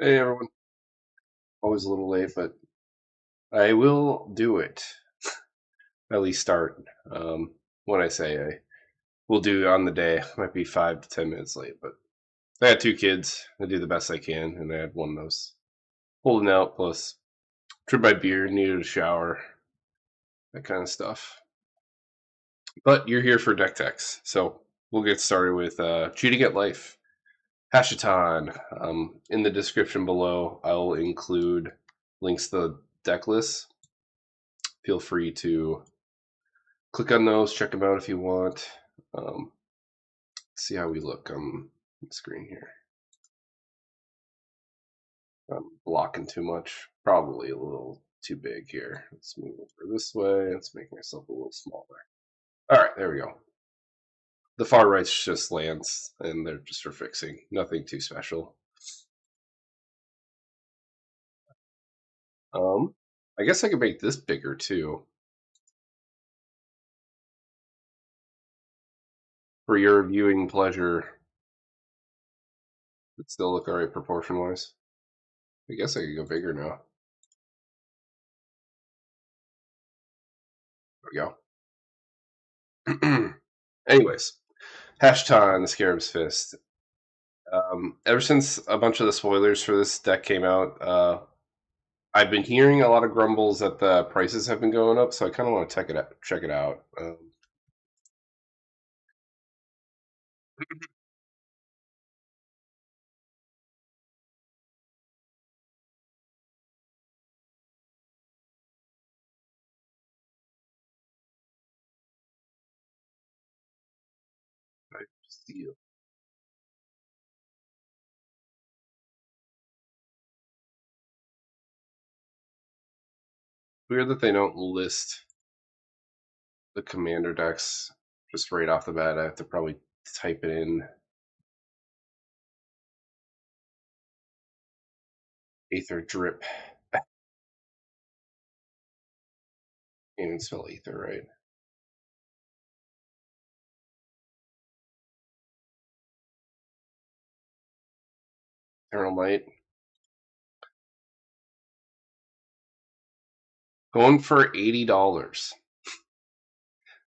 Hey everyone. Always a little late, but I will do it. At least start. When I say I will do on the day, might be 5 to 10 minutes late, but I had two kids. I do the best I can, and I had one that was holding out. Plus, tripped my beer, needed a shower, that kind of stuff. But you're here for deck techs, so we'll get started with cheating at life. Hashaton. In the description below, I'll include links to the deck list. Feel free to click on those, check them out if you want. See how we look on the screen here. I'm blocking too much, probably a little too big here. Let's move over this way. Let's make myself a little smaller. All right, there we go. The far right's just lands, and they're just for fixing. Nothing too special. I guess I could make this bigger too. For your viewing pleasure. It still look alright proportion-wise. I guess I could go bigger now. There we go. Anyways, Hashaton, the Scarab's Fist. Ever since a bunch of the spoilers for this deck came out, I've been hearing a lot of grumbles that the prices have been going up, so I kind of want to check it out. I see. Weird that they don't list the commander decks just right off the bat. I have to probably type it in. Aetherdrift. Can't even spell Aether right. Eternal Light. Going for $80.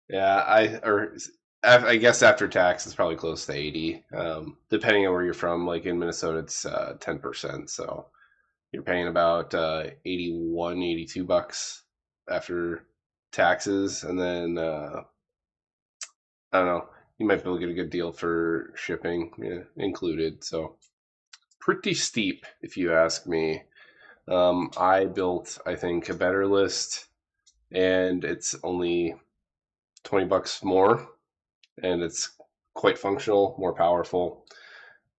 Yeah, I guess after tax it's probably close to 80. Depending on where you're from. Like in Minnesota, it's 10%. So you're paying about 81, 82 bucks after taxes, and then I don't know. You might be able to get a good deal for shipping included. So pretty steep, if you ask me. I built, I think, a better list, and it's only 20 bucks more, and it's quite functional, more powerful.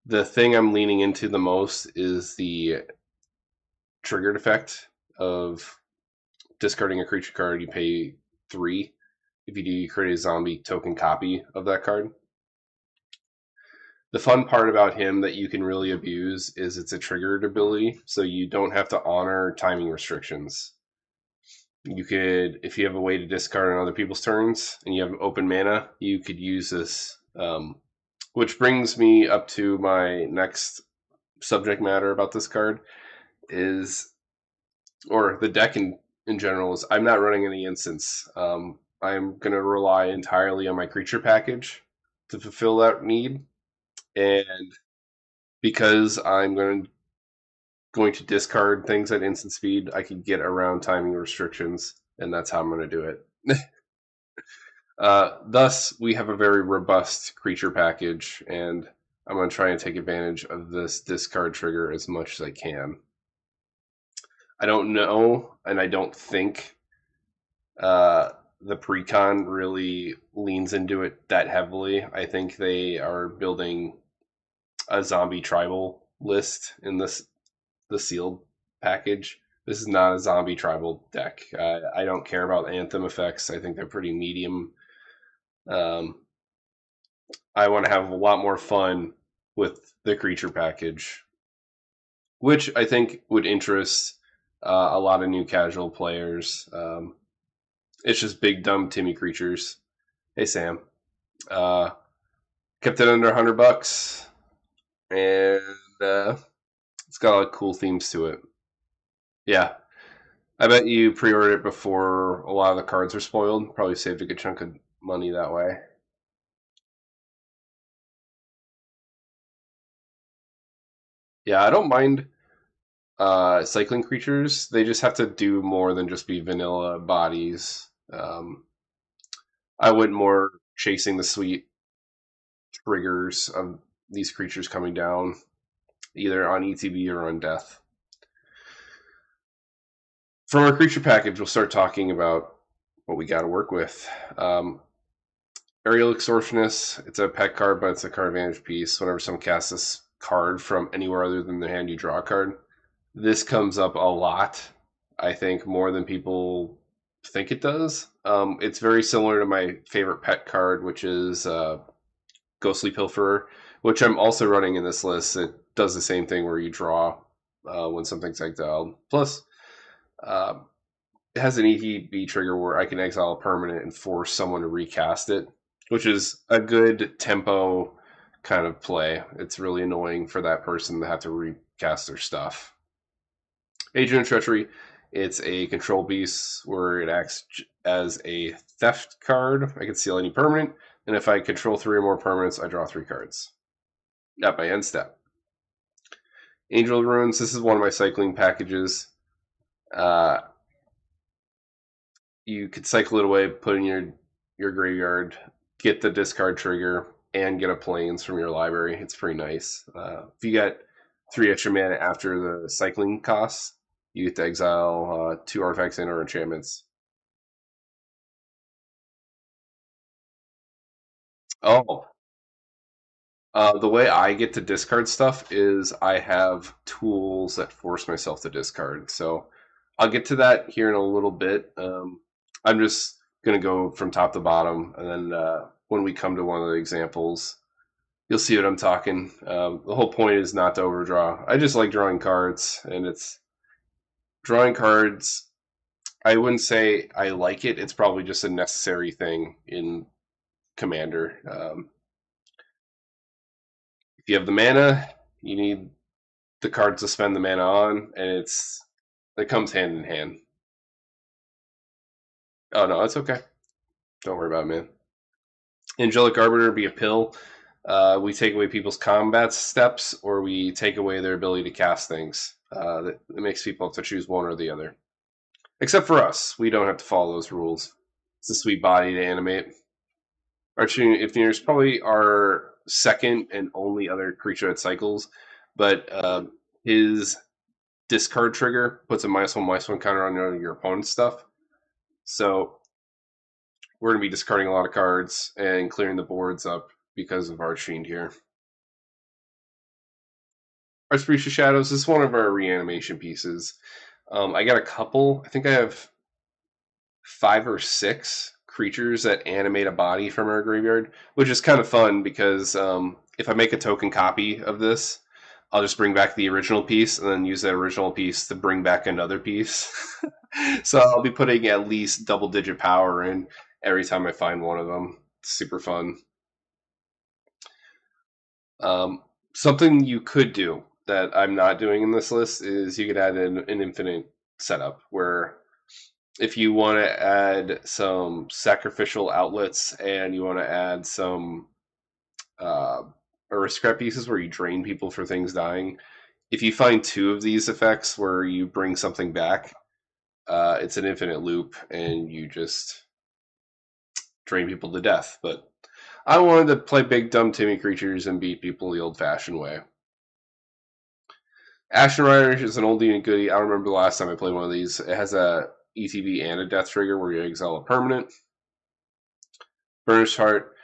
The thing I'm leaning into the most is the triggered effect of discarding a creature card. You pay 3. If you do, you create a zombie token copy of that card. The fun part about him that you can really abuse is it's a triggered ability, so you don't have to honor timing restrictions. You could, if you have a way to discard on other people's turns and you have open mana, you could use this. Which brings me up to my next subject matter about this card is, or the deck in general, is I'm not running any instants. I'm going to rely entirely on my creature package to fulfill that need. And because I'm going to discard things at instant speed, I can get around timing restrictions, and that's how I'm going to do it. Thus, we have a very robust creature package, and I'm going to try and take advantage of this discard trigger as much as I can. I don't know, and I don't think the precon really leans into it that heavily. I think they are building a zombie tribal list in the sealed package. This is not a zombie tribal deck. I don't care about anthem effects. I think they're pretty medium. I want to have a lot more fun with the creature package, which I think would interest a lot of new casual players. It's just big, dumb Timmy creatures. Hey, Sam. Kept it under $100, and It's got a lot of cool themes to it. Yeah. I bet you pre-ordered it before a lot of the cards are spoiled. Probably saved a good chunk of money that way. Yeah, I don't mind cycling creatures. They just have to do more than just be vanilla bodies. I went more chasing the sweet triggers of these creatures coming down, either on ETB or on death. From our creature package, we'll start talking about what we got to work with. Aerial Extortionist, it's a pet card, but it's a card advantage piece. Whenever someone casts this card from anywhere other than their hand, you draw a card. This comes up a lot, I think, more than people think it does. It's very similar to my favorite pet card, which is Ghostly Pilferer, which I'm also running in this list. It does the same thing where you draw when something's exiled. Plus, uh, it has an ETB trigger where I can exile a permanent and force someone to recast it, which is a good tempo kind of play. It's really annoying for that person to have to recast their stuff. Agent of Treachery, it's a control piece where it acts as a theft card. I can steal any permanent, and if I control 3 or more permanents, I draw 3 cards at my end step. Angel of Ruins, this is one of my cycling packages. You could cycle it away, put in your graveyard, get the discard trigger, and get a plains from your library. It's pretty nice. If you get 3 extra mana after the cycling costs, you get to exile 2 artifacts and or enchantments. Oh, the way I get to discard stuff is I have tools that force myself to discard. So I'll get to that here in a little bit. I'm just going to go from top to bottom, and then when we come to one of the examples, you'll see what I'm talking. The whole point is not to overdraw. I just like drawing cards, and it's drawing cards. I wouldn't say I like it. It's probably just a necessary thing in Commander. If you have the mana, you need the cards to spend the mana on, and it comes hand in hand. Oh no, that's okay. Don't worry about it, man. Angelic Arbiter be a pill. We take away people's combat steps, or we take away their ability to cast things. That it makes people have to choose one or the other. Except for us, we don't have to follow those rules. It's a sweet body to animate. Archie is probably our second and only other creature that cycles, but his discard trigger puts a -1/-1 counter on your opponent's stuff. So we're going to be discarding a lot of cards and clearing the boards up because of Archfiend here. Archfiend Shadows is one of our reanimation pieces. I got a couple. I think I have 5 or 6 creatures that animate a body from our graveyard, which is kind of fun because if I make a token copy of this, I'll just bring back the original piece and then use that original piece to bring back another piece. So I'll be putting at least double-digit power in every time I find one of them. It's super fun. Something you could do that I'm not doing in this list is you could add an infinite setup where if you want to add some sacrificial outlets and you want to add some aristocrat pieces where you drain people for things dying, if you find 2 of these effects where you bring something back, it's an infinite loop and you just drain people to death. But I wanted to play big dumb Timmy creatures and beat people the old-fashioned way. Ashen Rider is an oldie and goodie. I don't remember the last time I played one of these. It has a ETB and a death trigger where you exile a permanent. Burnished Heart,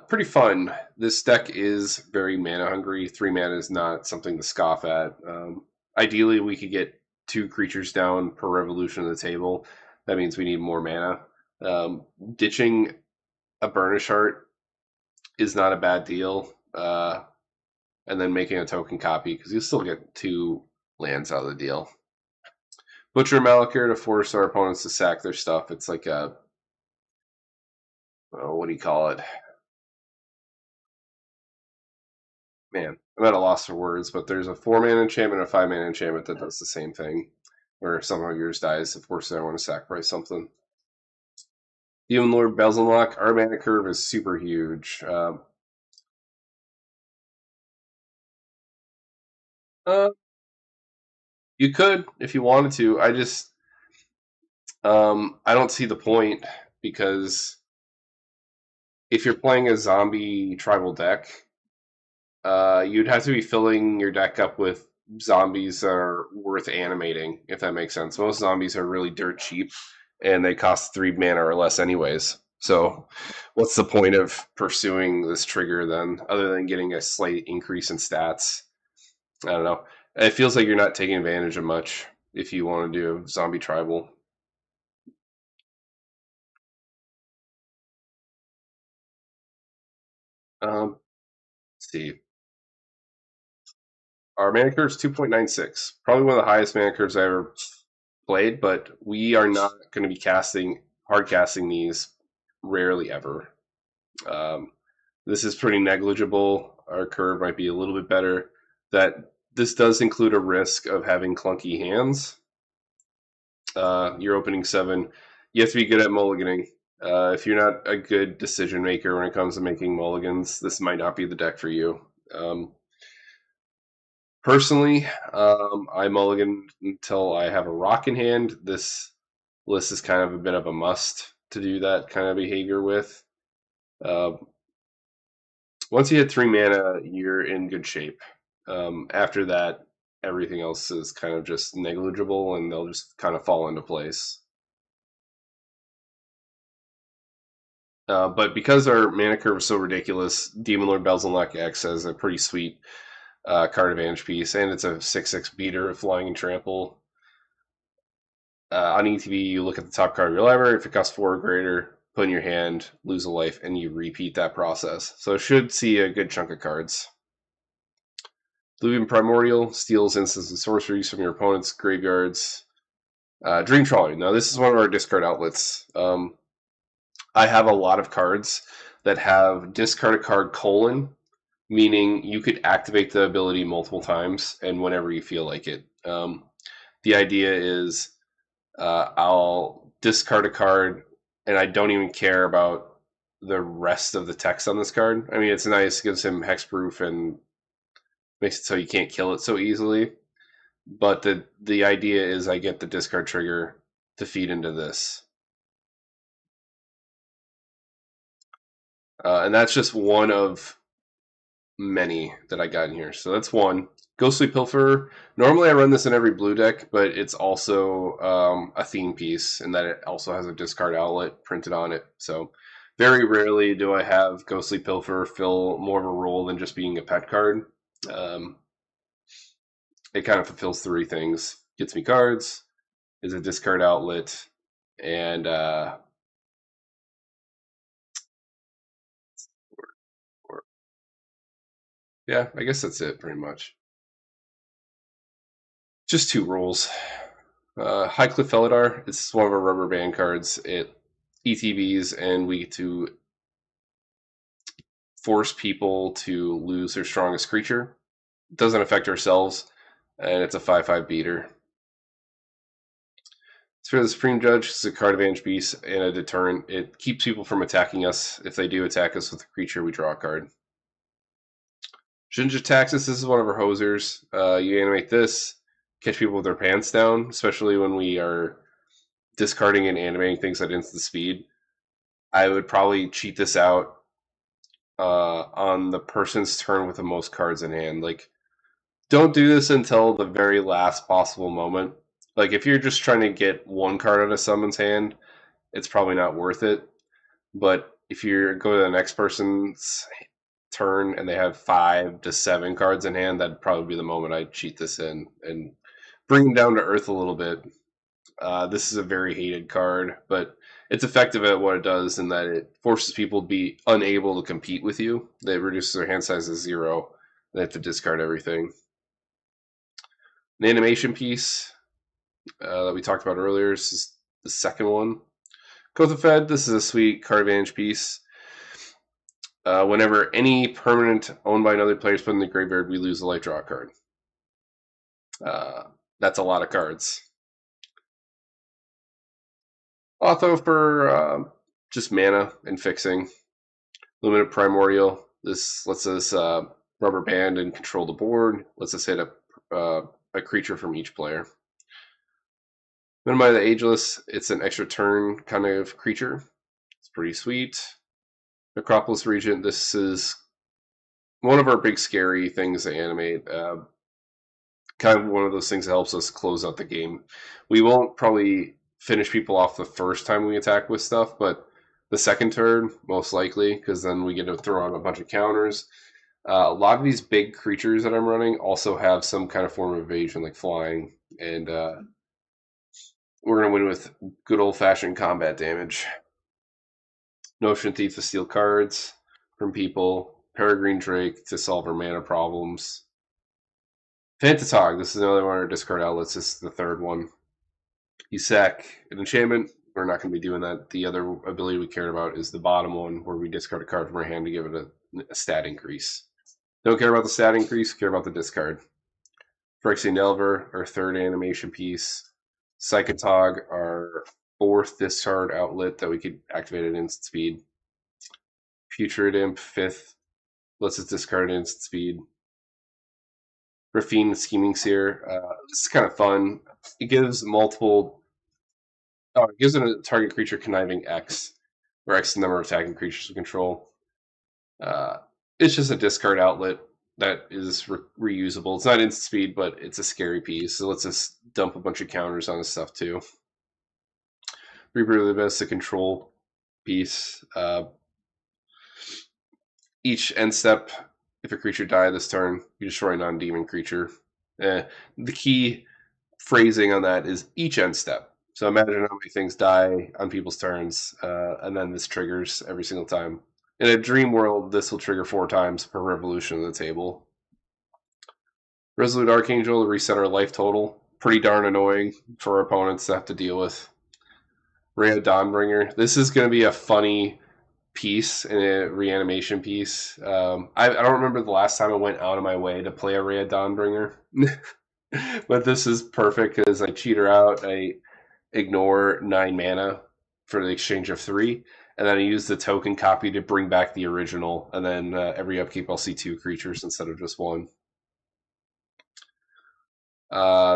pretty fun. This deck is very mana hungry. 3 mana is not something to scoff at. Ideally, we could get 2 creatures down per revolution of the table. That means we need more mana. Ditching a Burnished Heart is not a bad deal. And then making a token copy, because you still get 2 lands out of the deal. Butcher Malakir to force our opponents to sack their stuff. It's like a, what do you call it? Man, I'm at a loss for words, but there's a 4-mana enchantment and a 5-mana enchantment that does the same thing. Where if someone of yours dies, of course I want to sacrifice something. Demon Lord Belzenlock, our mana curve is super huge. Uh, you could if you wanted to. I don't see the point because if you're playing a zombie tribal deck, you'd have to be filling your deck up with zombies that are worth animating, if that makes sense. Most zombies are really dirt cheap, and they cost 3 mana or less, anyways. So, what's the point of pursuing this trigger then, other than getting a slight increase in stats? I don't know. It feels like you're not taking advantage of much if you want to do zombie tribal. Let's see. Our mana curve is 2.96. Probably one of the highest mana curves I ever played, but we are not going to be hard casting these rarely ever. Um, this is pretty negligible. Our curve might be a little bit better. That this does include a risk of having clunky hands. You're opening 7. You have to be good at mulliganing. If you're not a good decision maker when it comes to making mulligans, this might not be the deck for you. Personally, I mulligan until I have a rock in hand. This list is kind of a bit of a must to do that kind of behavior with. Uh, Once you hit 3 mana, you're in good shape. After that, everything else is kind of just negligible, and they'll just kind of fall into place. But because our mana curve is so ridiculous, Demon Lord Belzenlock X has a pretty sweet card advantage piece, and it's a 6/6 beater of Flying and Trample. On ETB, you look at the top card of your library. If it costs 4 or greater, put in your hand, lose a life, and you repeat that process. So it should see a good chunk of cards. Bluebeam Primordial steals instants and sorceries from your opponent's graveyards. Dream Trawler. Now, this is one of our discard outlets. I have a lot of cards that have discard a card : meaning you could activate the ability multiple times and whenever you feel like it. The idea is I'll discard a card and I don't even care about the rest of the text on this card. I mean, it's nice, gives him hexproof and makes it so you can't kill it so easily. But the idea is I get the discard trigger to feed into this. And that's just one of many that I got in here. So that's one. Ghostly Pilferer. Normally I run this in every blue deck, but it's also a theme piece in that it also has a discard outlet printed on it. So very rarely do I have Ghostly Pilferer fill more of a role than just being a pet card. It kind of fulfills 3 things. Gets me cards, is a discard outlet, and yeah, I guess that's it pretty much. Just 2 rules. High Cliff Felidar. It's one of our rubber band cards. It ETBs, and we get to force people to lose their strongest creature. It doesn't affect ourselves, and it's a 5/5 beater. Sphere of the Supreme Judge is a card advantage beast and a deterrent. It keeps people from attacking us. If they do attack us with a creature, we draw a card. Shinja Taxis, this is one of our hosers. You animate this, catch people with their pants down, especially when we are discarding and animating things at instant speed. I would probably cheat this out on the person's turn with the most cards in hand. Like, don't do this until the very last possible moment. Like, if you're just trying to get 1 card out of someone's hand, it's probably not worth it. But if you go to the next person's turn and they have 5 to 7 cards in hand, that'd probably be the moment I'd cheat this in and bring them down to earth a little bit. This is a very hated card, but it's effective at what it does in that it forces people to be unable to compete with you. They reduces their hand size to 0. They have to discard everything. The animation piece that we talked about earlier is the second one. Kothafed, this is a sweet card advantage piece. Whenever any permanent owned by another player is put in the graveyard, we lose a life draw card. That's a lot of cards. Also for just mana and fixing. Limited Primordial. This lets us rubber band and control the board. Lets us hit a creature from each player. Minimize the Ageless. It's an extra turn kind of creature. It's pretty sweet. Necropolis Regent. This is one of our big scary things to animate. Kind of one of those things that helps us close out the game. We won't probably finish people off the first time we attack with stuff, but the second turn, most likely, because then we get to throw on a bunch of counters. A lot of these big creatures that I'm running also have some kind of form of evasion, like flying, and we're going to win with good old-fashioned combat damage. Notion Thief to steal cards from people. Peregrine Drake to solve our mana problems. Fantasog, this is another one of our discard outlets. This is the third one. You sack an enchantment. We're not going to be doing that. The other ability we cared about is the bottom one, where we discard a card from our hand to give it a stat increase. Don't care about the stat increase, care about the discard. Phyrexian Delver, our third animation piece. Psychotog, our fourth discard outlet that we could activate at instant speed. Putrid Imp, fifth, lets us discard at instant speed. Raffine Scheming Seer. This is kind of fun. It gives multiple. Oh, it gives a target creature conniving X, or X the number of attacking creatures we control. It's just a discard outlet that is reusable. It's not instant speed, but it's a scary piece. So it lets us dump a bunch of counters on this stuff too. Reaper of the Abyss, a control piece. Each end step, if a creature dies this turn, you destroy a non-demon creature. The key phrasing on that is each end step. So imagine how many things die on people's turns, and then this triggers every single time. In a dream world, this will trigger 4 times per revolution of the table. Resolute Archangel to reset our life total. Pretty darn annoying for our opponents to have to deal with. Ray of Dawnbringer. This is going to be a funny piece and a reanimation piece. I don't remember the last time I went out of my way to play a Ray of Dawnbringer. But this is perfect because I cheat her out. I ignore 9 mana for the exchange of 3, and then I use the token copy to bring back the original, and then every upkeep I'll see 2 creatures instead of just 1.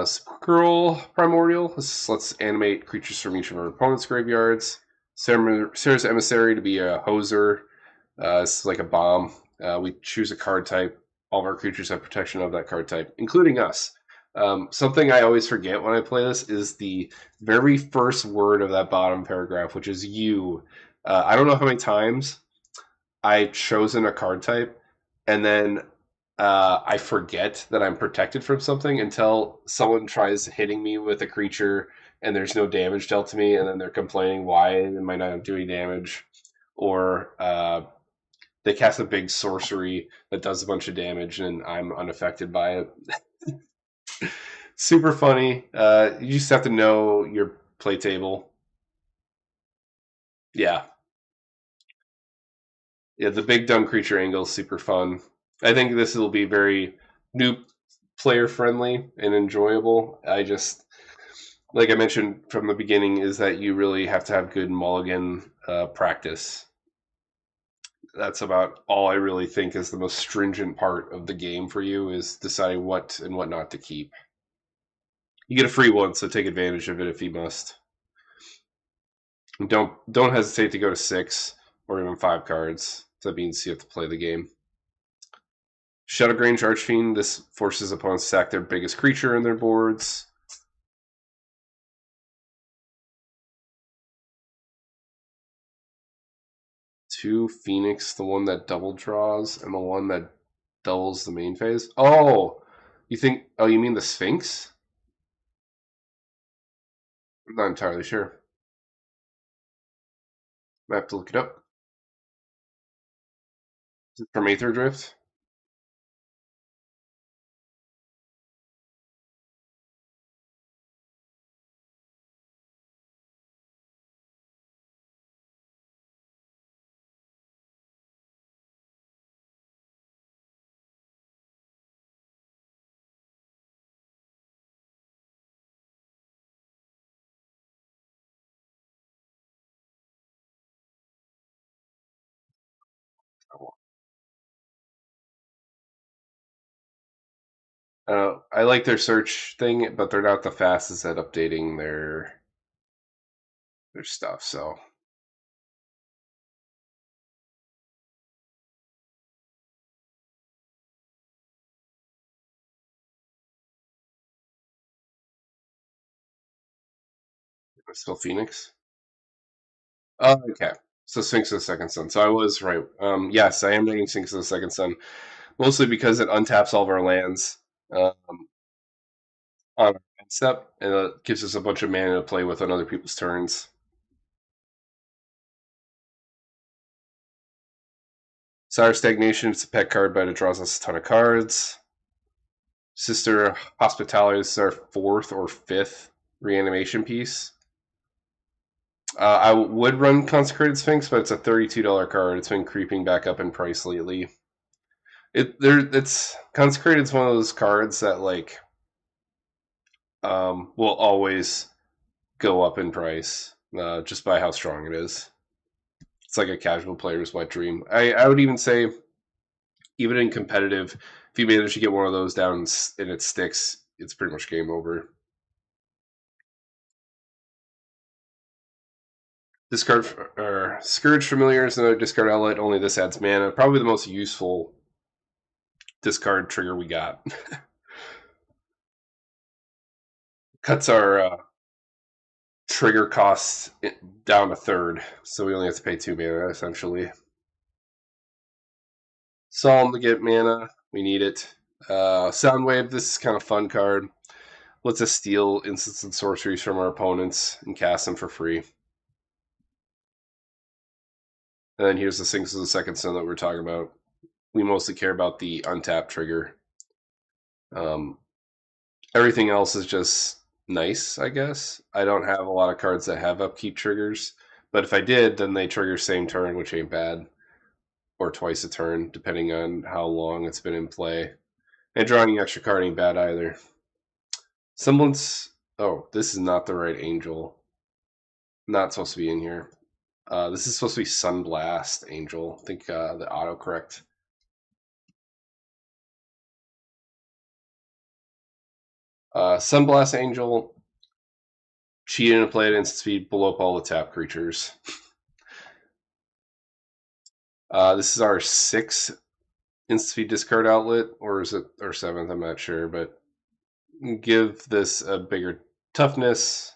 Scroll Primordial. Let's animate creatures from each of our opponent's graveyards. Sarah's Emissary to be a hoser. It's like a bomb. We choose a card type. All of our creatures have protection of that card type, including us. Something I always forget when I play this is the very first word of that bottom paragraph, which is you. I don't know how many times I've chosen a card type, and then I forget that I'm protected from something until someone tries hitting me with a creature and there's no damage dealt to me, and then they're complaining why am I not doing damage, or they cast a big sorcery that does a bunch of damage and I'm unaffected by it. Super funny. You just have to know your play table. Yeah. Yeah, the big dumb creature angle is super fun. I think this will be very new player friendly and enjoyable. Like I mentioned from the beginning, is that you really have to have good mulligan practice. That's about all I really think is the most stringent part of the game for you, is deciding what and what not to keep. You get a free one, so take advantage of it if you must. And don't hesitate to go to 6 or even 5 cards. That means you have to play the game. Shadowgrange Archfiend. This forces opponents to sack their biggest creature in their boards. Two Phoenix, the one that double draws, and the one that doubles the main phase. Oh, you think? Oh, you mean the Sphinx? I'm not entirely sure. I have to look it up. Is it from Aetherdrift? I like their search thing, but they're not the fastest at updating their stuff. So still Phoenix. Oh, okay. So Sphinx of the Second Sun. So I was right. Yes, I am running Sphinx of the Second Sun, mostly because it untaps all of our lands on our end step, and it gives us a bunch of mana to play with on other people's turns. Sour Stagnation, it's a pet card, but it draws us a ton of cards. Sister Hospitality, this is our fourth or fifth reanimation piece. I would run Consecrated Sphinx, but it's a $32 card. It's been creeping back up in price lately. It's Consecrated is one of those cards that like will always go up in price just by how strong it is. It's like a casual player's wet dream. I would even say, even in competitive, if you manage to get one of those down and it sticks, it's pretty much game over. Discard or Scourge Familiar is another discard outlet. Only this adds mana. Probably the most useful discard trigger we got. Cuts our trigger costs down a third, so we only have to pay 2 mana essentially. Psalm to get mana, we need it. Soundwave, this is kind of fun card. Lets us steal instants and sorceries from our opponents and cast them for free. And then here's the Sphinx of the Second Sun that we're talking about. We mostly care about the untap trigger. Everything else is just nice, I guess. I don't have a lot of cards that have upkeep triggers, but if I did, then they trigger same turn, which ain't bad, or twice a turn, depending on how long it's been in play. And drawing an extra card ain't bad either. Semblance. Oh, this is not the right angel. Not supposed to be in here. This is supposed to be Sunblast Angel. I think the autocorrect. Sunblast Angel. Cheated and played instant speed, blow up all the tap creatures. This is our 6th instant speed discard outlet, or is it our 7th? I'm not sure, but give this a bigger toughness.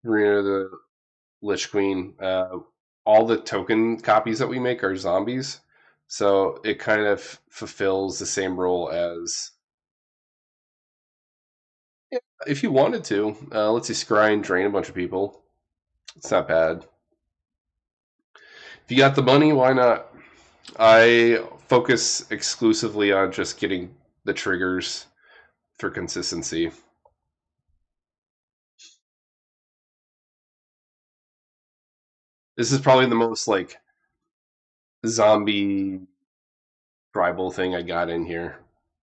Marina the Lich Queen. All the token copies that we make are zombies, so it kind of fulfills the same role as. Yeah, if you wanted to, let's see, scry and drain a bunch of people. It's not bad. If you got the money, why not? I focus exclusively on just getting the triggers for consistency. This is probably the most like zombie tribal thing I got in here.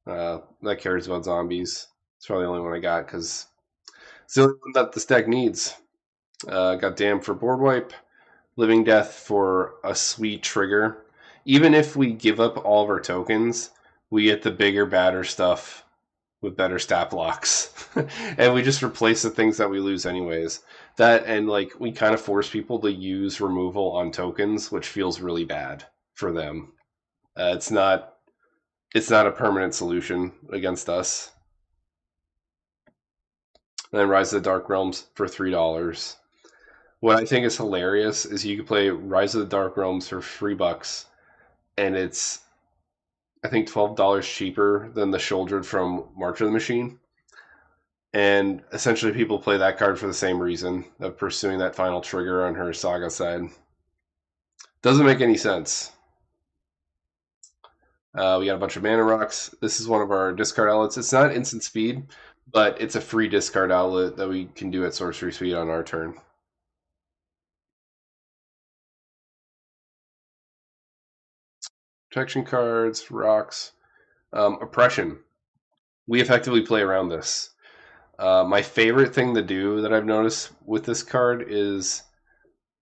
That cares about zombies. It's probably the only one I got because it's the only one that the stack needs. Got Damn for board wipe, Living Death for a sweet trigger. Even if we give up all of our tokens, we get the bigger, badder stuff with better stat blocks. And we just replace the things that we lose anyways. That and like we kind of force people to use removal on tokens, which feels really bad for them. It's not a permanent solution against us. And then Rise of the Dark Realms for $3. What I think is hilarious is you can play Rise of the Dark Realms for $3, and it's I think $12 cheaper than the Shouldered from March of the Machine. And essentially, people play that card for the same reason of pursuing that final trigger on her Saga side. Doesn't make any sense. We got a bunch of mana rocks. This is one of our discard outlets. It's not instant speed, but it's a free discard outlet that we can do at sorcery speed on our turn. Protection cards, rocks, oppression. We effectively play around this. My favorite thing to do that I've noticed with this card is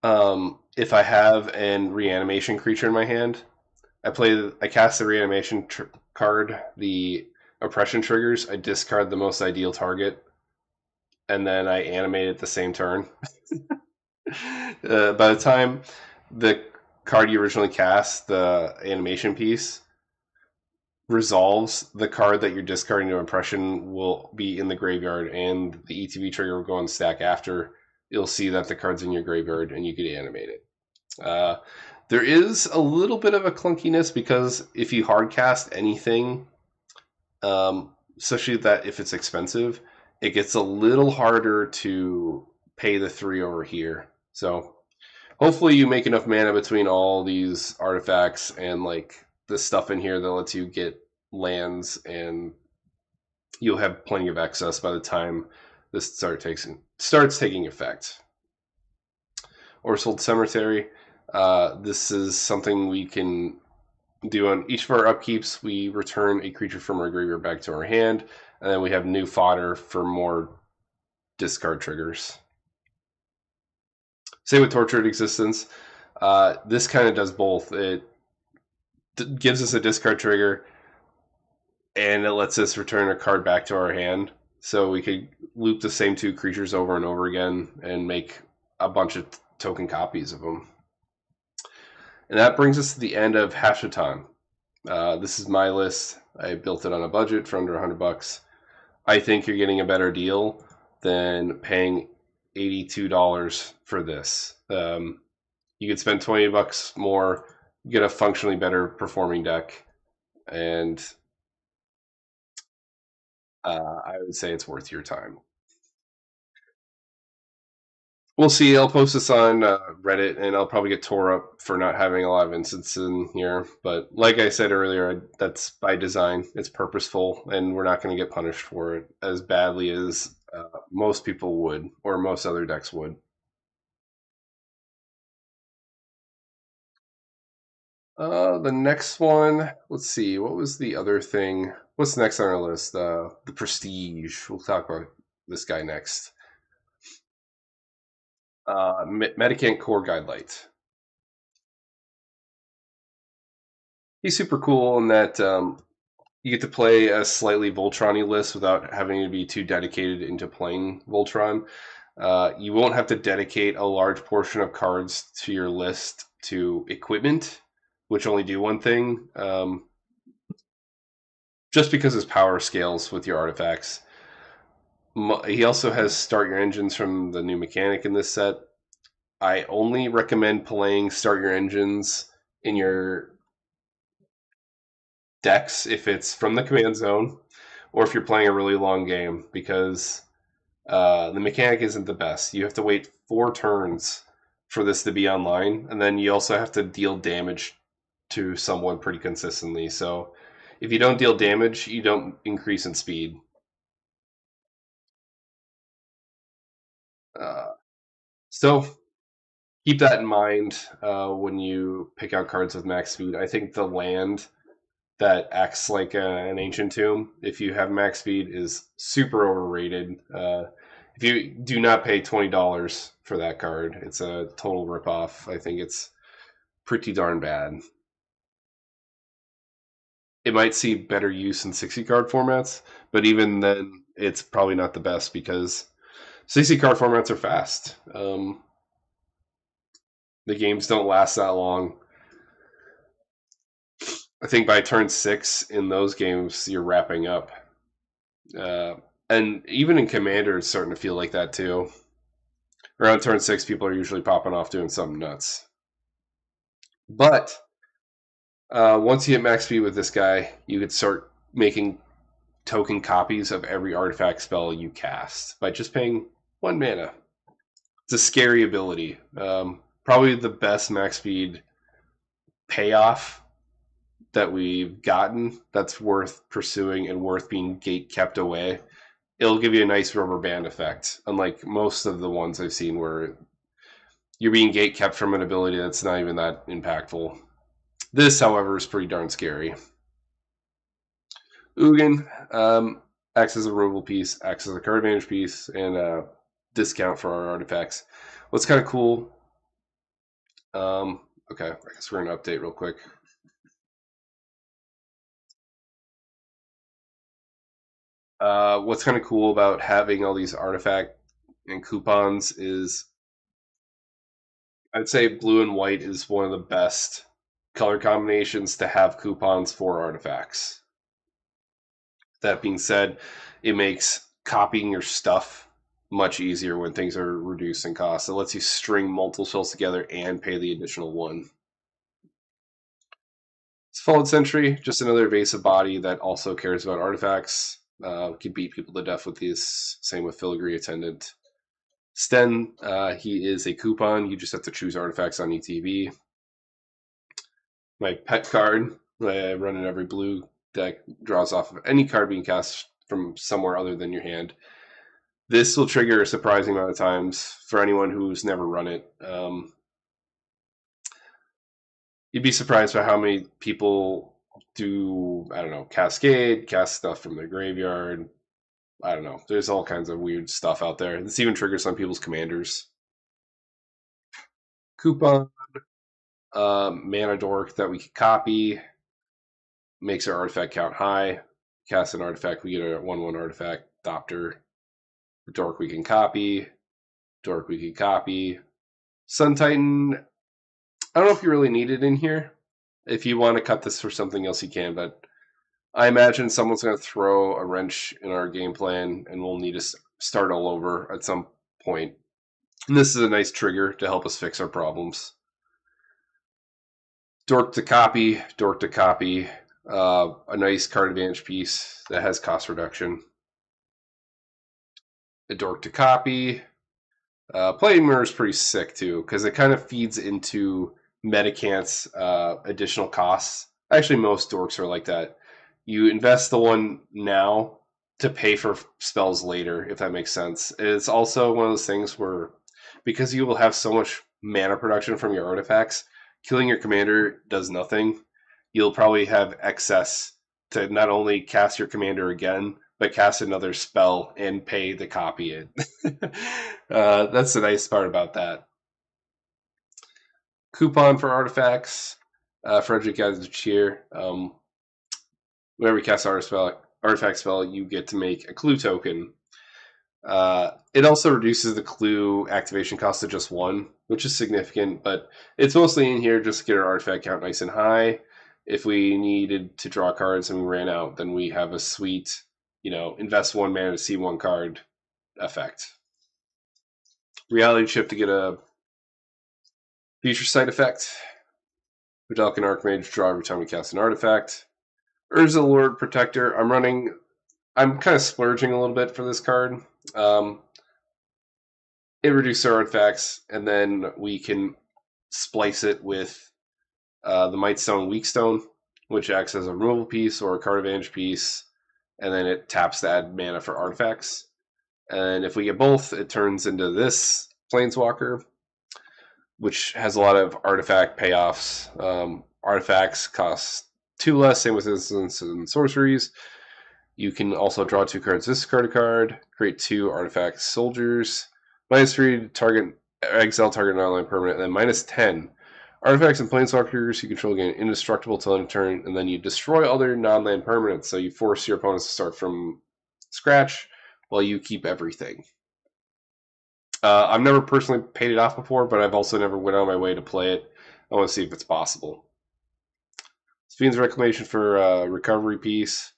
if I have an reanimation creature in my hand, I cast the reanimation card, the oppression triggers, I discard the most ideal target, and then I animate it the same turn. By the time the card you originally cast, the animation piece, resolves, the card that you're discarding to impression will be in the graveyard, and the ETB trigger will go on stack after. You'll see that the card's in your graveyard, and you can animate it. There is a little bit of a clunkiness because if you hardcast anything, especially that if it's expensive, it gets a little harder to pay the 3 over here. So hopefully you make enough mana between all these artifacts and like the stuff in here that lets you get lands, and you'll have plenty of excess by the time this starts taking effect. Orsold Cemetery. This is something we can do on each of our upkeeps. We return a creature from our graveyard back to our hand, and then we have new fodder for more discard triggers. Same with Tortured Existence. This kind of does both. It gives us a discard trigger, and it lets us return a card back to our hand. So we could loop the same 2 creatures over and over again and make a bunch of token copies of them. And that brings us to the end of Hashaton. This is my list. I built it on a budget for under $100. I think you're getting a better deal than paying $82 for this. You could spend $20 more, get a functionally better performing deck, and I would say it's worth your time. We'll see. I'll post this on Reddit, and I'll probably get tore up for not having a lot of instances in here. But like I said earlier, that's by design. It's purposeful, and we're not going to get punished for it as badly as most people would, or most other decks would. The next one, let's see. What was the other thing? What's next on our list? The Prestige. We'll talk about this guy next. Mendicant Core Guidelight. He's super cool in that you get to play a slightly Voltron-y list without having to be too dedicated into playing Voltron. You won't have to dedicate a large portion of cards to your list to equipment, which only do one thing, just because his power scales with your artifacts. He also has Start Your Engines from the new mechanic in this set. I only recommend playing Start Your Engines in your decks if it's from the command zone or if you're playing a really long game, because the mechanic isn't the best. You have to wait 4 turns for this to be online, and then you also have to deal damage to someone pretty consistently. So if you don't deal damage, you don't increase in speed. So keep that in mind when you pick out cards with max speed. I think the land that acts like an ancient tomb, if you have max speed, is super overrated. If you do not pay $20 for that card, it's a total ripoff. I think it's pretty darn bad. It might see better use in 60 card formats, but even then, it's probably not the best because 60 card formats are fast. The games don't last that long. I think by turn 6 in those games, you're wrapping up. And even in Commander, it's starting to feel like that too. Around turn 6, people are usually popping off doing something nuts. But once you hit max speed with this guy, you could start making token copies of every artifact spell you cast by just paying 1 mana. It's a scary ability. Probably the best max speed payoff that we've gotten that's worth pursuing and worth being gate kept away. It'll give you a nice rubber band effect, unlike most of the ones I've seen where you're being gate kept from an ability that's not even that impactful. This, however, is pretty darn scary. Ugin acts as a removal piece, acts as a card advantage piece, and a discount for our artifacts. What's kind of cool. Okay, I guess we're going to update real quick. What's kind of cool about having all these artifact and coupons is I'd say blue and white is one of the best color combinations to have coupons for artifacts. That being said, it makes copying your stuff much easier when things are reduced in cost. It lets you string multiple spells together and pay the additional one. It's Fallen Sentry, just another evasive body that also cares about artifacts. Can beat people to death with these. Same with Filigree Attendant. Sten, he is a coupon. You just have to choose artifacts on ETB. My pet card, I run in every blue deck, draws off of any card being cast from somewhere other than your hand. This will trigger a surprising amount of times for anyone who's never run it. You'd be surprised by how many people do, I don't know, Cascade, cast stuff from their graveyard. I don't know. There's all kinds of weird stuff out there. This even triggers some people's commanders. Coupon, mana dork that we can copy, makes our artifact count high. Cast an artifact, we get a 1/1 artifact. Doctor. Dork we can copy. Dork we can copy. Sun Titan, I don't know if you really need it in here. If you want to cut this for something else, you can, but I imagine someone's going to throw a wrench in our game plan and we'll need to start all over at some point. And this is a nice trigger to help us fix our problems. Dork to copy, Dork to copy. A nice card advantage piece that has cost reduction. A Dork to copy. Playing Mirror is pretty sick too, because it kind of feeds into Mendicant's additional costs. Actually, most dorks are like that. You invest the one now to pay for spells later, if that makes sense. It's also one of those things where, because you will have so much mana production from your artifacts, killing your commander does nothing. You'll probably have excess to not only cast your commander again, but cast another spell and pay to copy it. That's the nice part about that. Coupon for artifacts. Frederick adds a cheer. Whenever you cast artifact spell, you get to make a clue token. It also reduces the clue activation cost to just 1, which is significant, but it's mostly in here just to get our artifact count nice and high. If we needed to draw cards and we ran out, then we have a sweet, invest 1 mana to see 1 card effect. Reality Chip to get a future sight effect. Vidalcan Archmage, draw every time we cast an artifact. Urza Lord Protector. I'm kind of splurging a little bit for this card. It reduces our artifacts, and then we can splice it with the Might Stone, Weak Stone, which acts as a removal piece or a card advantage piece, and then it taps to add mana for artifacts. And if we get both, it turns into this Planeswalker, which has a lot of artifact payoffs. Artifacts cost 2 less, same with instants and sorceries. You can also draw 2 cards, discard a card, create 2 artifact soldiers, -3 target, exile target non-land permanent, and then -10. Artifacts and planeswalkers you control gain indestructible till end of turn, and then you destroy other non-land permanents, so you force your opponents to start from scratch while you keep everything. I've never personally paid it off before, but I've also never went out of my way to play it. I want to see if it's possible. Fiend's Reclamation for recovery piece.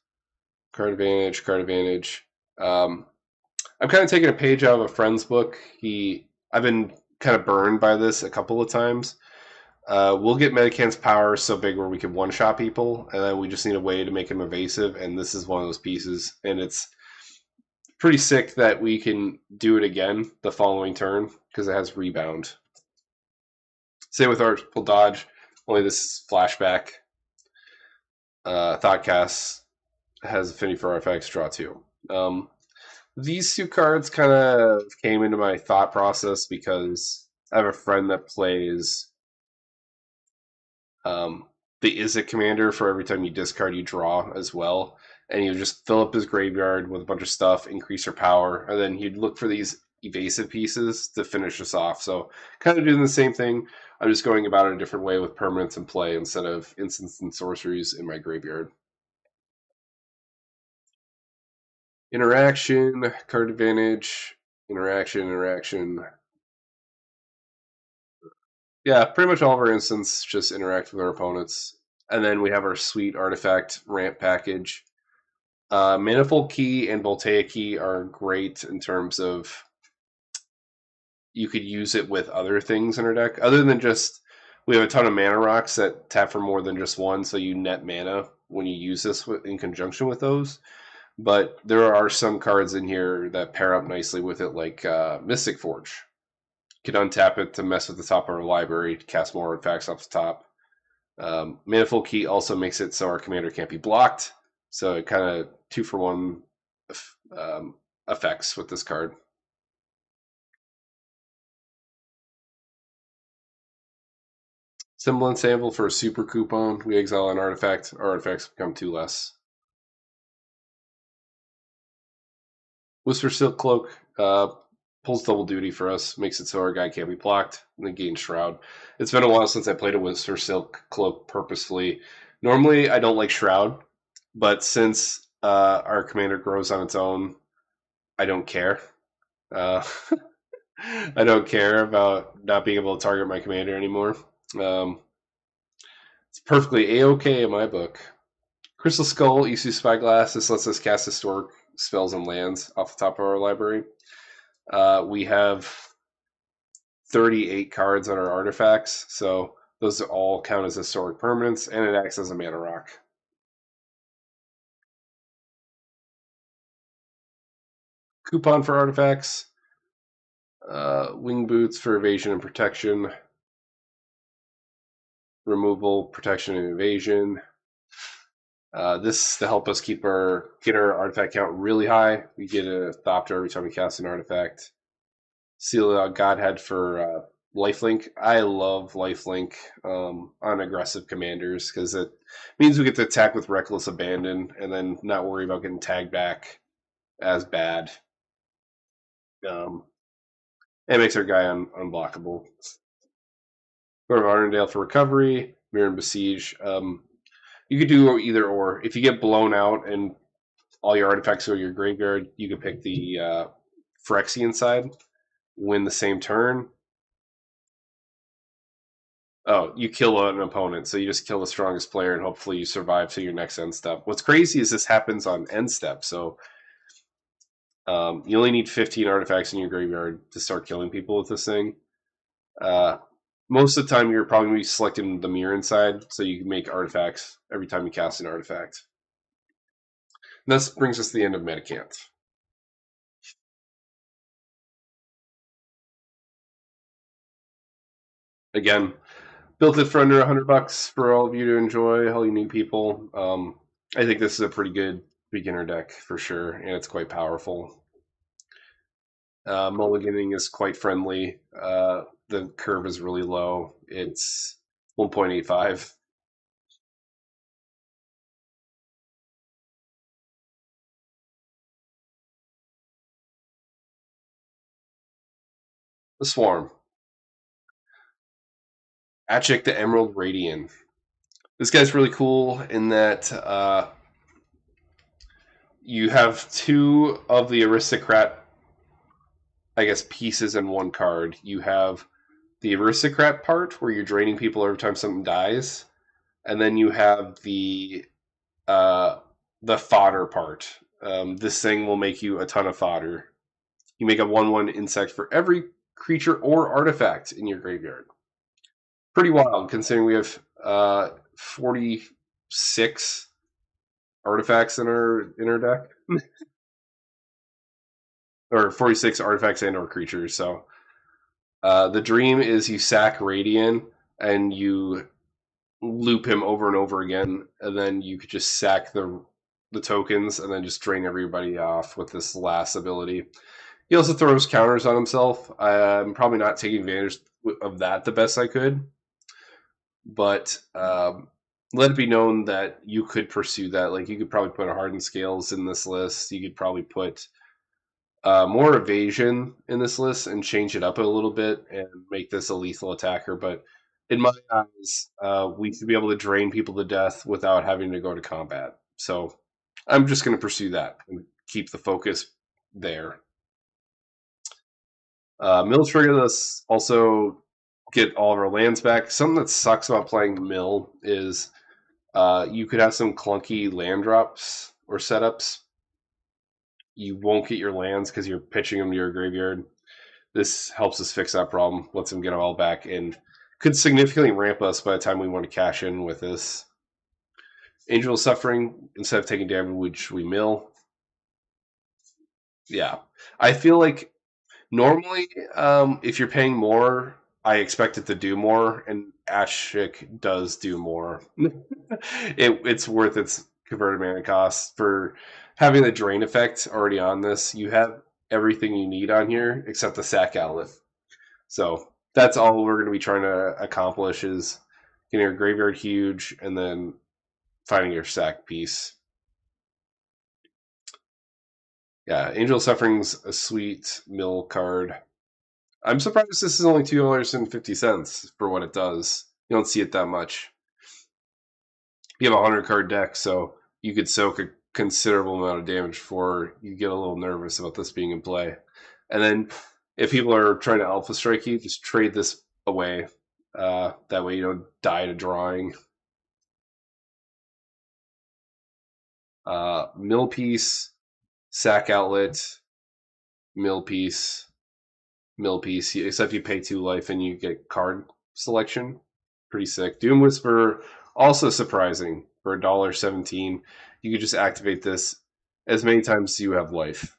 Card advantage, card advantage. I'm kind of taking a page out of a friend's book. I've been kind of burned by this a couple of times. We'll get Mendicant's power so big where we can one-shot people, and then we just need a way to make him evasive, and this is one of those pieces. And it's pretty sick that we can do it again the following turn, because it has rebound. Same with Artful Dodge, only this is flashback. Thoughtcast has affinity for artifacts, draw 2. These 2 cards kind of came into my thought process because I have a friend that plays the Izzet commander for every time you discard, you draw as well. And you just fill up his graveyard with a bunch of stuff, increase your power, and then he'd look for these evasive pieces to finish us off. So kind of doing the same thing. I'm just going about it a different way with permanents in play instead of instants and sorceries in my graveyard. Interaction, card advantage, interaction. Yeah, pretty much all of our instants just interact with our opponents. And then we have our sweet artifact ramp package. Manifold Key and Voltaic Key are great in terms of you could use it with other things in our deck. Other than just, we have a ton of mana rocks that tap for more than just one, so you net mana when you use this in conjunction with those. But there are some cards in here that pair up nicely with it, like Mystic Forge. You can untap it to mess with the top of our library, to cast more artifacts off the top. Manifold Key also makes it so our commander can't be blocked, so it kind of 2-for-1 effects with this card. Semblance Sample for a super coupon. We exile an artifact. Our artifacts become 2 less. Whisper Silk Cloak pulls double duty for us. Makes it so our guy can't be blocked. And then gain Shroud. It's been a while since I played a Whisper Silk Cloak purposefully. Normally, I don't like Shroud. But since our commander grows on its own, I don't care. I don't care about not being able to target my commander anymore. It's perfectly A-okay in my book. Crystal Skull, Isu Spyglass. This lets us cast historic spells and lands off the top of our library. We have 38 cards on our artifacts, so those all count as historic permanents, and it acts as a mana rock. Coupon for artifacts. Wing Boots for evasion and protection. Removal, protection, and evasion. This to help us get our artifact count really high. We get a Thopter every time we cast an artifact. Seal Godhead for lifelink. I love lifelink on aggressive commanders because it means we get to attack with reckless abandon and then not worry about getting tagged back as bad. It makes our guy unblockable. Lord of Arndale for recovery. Mirror and Besiege. You could do either or. If you get blown out and all your artifacts go to your graveyard, you could pick the Phyrexian side, win the same turn. Oh, you kill an opponent, so you just kill the strongest player and hopefully you survive to your next end step. What's crazy is this happens on end step, so you only need 15 artifacts in your graveyard to start killing people with this thing. Most of the time, you're probably going to be selecting the mirror inside, so you can make artifacts every time you cast an artifact. And this brings us to the end of Mendicant. Again, built it for under $100 for all of you to enjoy, all you new people. I think this is a pretty good beginner deck for sure, and it's quite powerful. Mulliganing is quite friendly. The curve is really low. It's 1.85. The Swarm. Aatchik the Emerald Radiant. This guy's really cool in that you have 2 of the Aristocrat, I guess, pieces in one card. You have the Aristocrat part, where you're draining people every time something dies, and then you have the fodder part. This thing will make you a ton of fodder. You make a 1/1 insect for every creature or artifact in your graveyard. Pretty wild, considering we have 46 artifacts in our deck, or 46 artifacts and/or creatures. So the dream is you sack Radiant and you loop him over and over again, and then you could just sack the tokens and then just drain everybody off with this last ability. He also throws counters on himself. I'm probably not taking advantage of that the best I could, but let it be known that you could pursue that. Like, you could probably put a Hardened Scales in this list. You could probably put more evasion in this list and change it up a little bit and make this a lethal attacker. But in my eyes, we should be able to drain people to death without having to go to combat. So I'm just going to pursue that and keep the focus there. Mill trigger us also get all of our lands back. Something that sucks about playing Mill is you could have some clunky land drops or setups. You won't get your lands because you're pitching them to your graveyard. This helps us fix that problem, lets them get all back, and could significantly ramp us by the time we want to cash in with this. Angel of Suffering, instead of taking damage, we mill. Yeah. I feel like normally, if you're paying more, I expect it to do more, and Aatchik does do more. It's worth its converted mana cost for having the drain effect already on this. You have everything you need on here except the sack outlet. So that's all we're going to be trying to accomplish is getting your graveyard huge and then finding your sack piece. Yeah, Angel of Suffering's a sweet mill card. I'm surprised this is only $2.50 for what it does. You don't see it that much. You have a 100 card deck, so you could soak a considerable amount of damage before you get a little nervous about this being in play. And then if people are trying to alpha strike you, just trade this away. That way you don't die to drawing. Mill piece, sack outlet, mill piece, except you pay 2 life and you get card selection. Pretty sick. Doom Whisperer, also surprising for $1.17. You could just activate this as many times as you have life.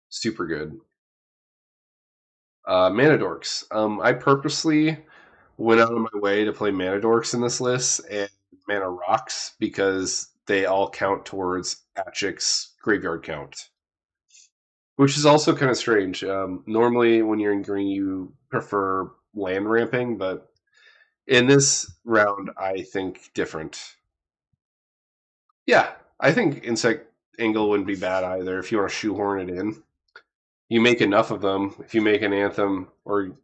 Super good. Mana Dorks. I purposely went out of my way to play Mana Dorks in this list and Mana Rocks because they all count towards Aatchik's graveyard count. Which is also kind of strange. Normally, when you're in green, you prefer land ramping, but in this round, I think different. Yeah, I think Insect Angle wouldn't be bad either if you want to shoehorn it in. You make enough of them. If you make an Anthem, or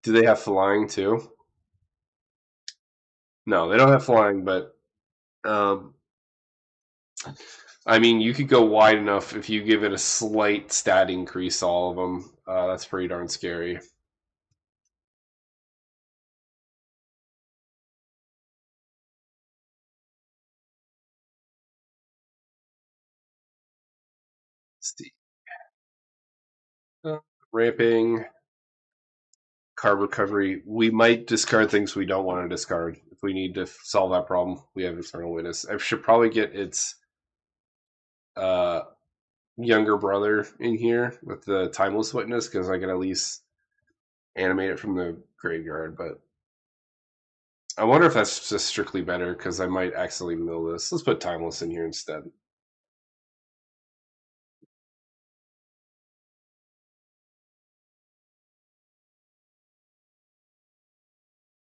do they have flying too? No, they don't have flying, but I mean, you could go wide enough if you give it a slight stat increase, all of them. That's pretty darn scary. Let's see. Ramping, card recovery. We might discard things we don't want to discard. If we need to solve that problem, we have Eternal Witness. I should probably get its younger brother in here with the Timeless Witness because I can at least animate it from the graveyard. But I wonder if that's just strictly better because I might accidentally mill this. Let's put Timeless in here instead.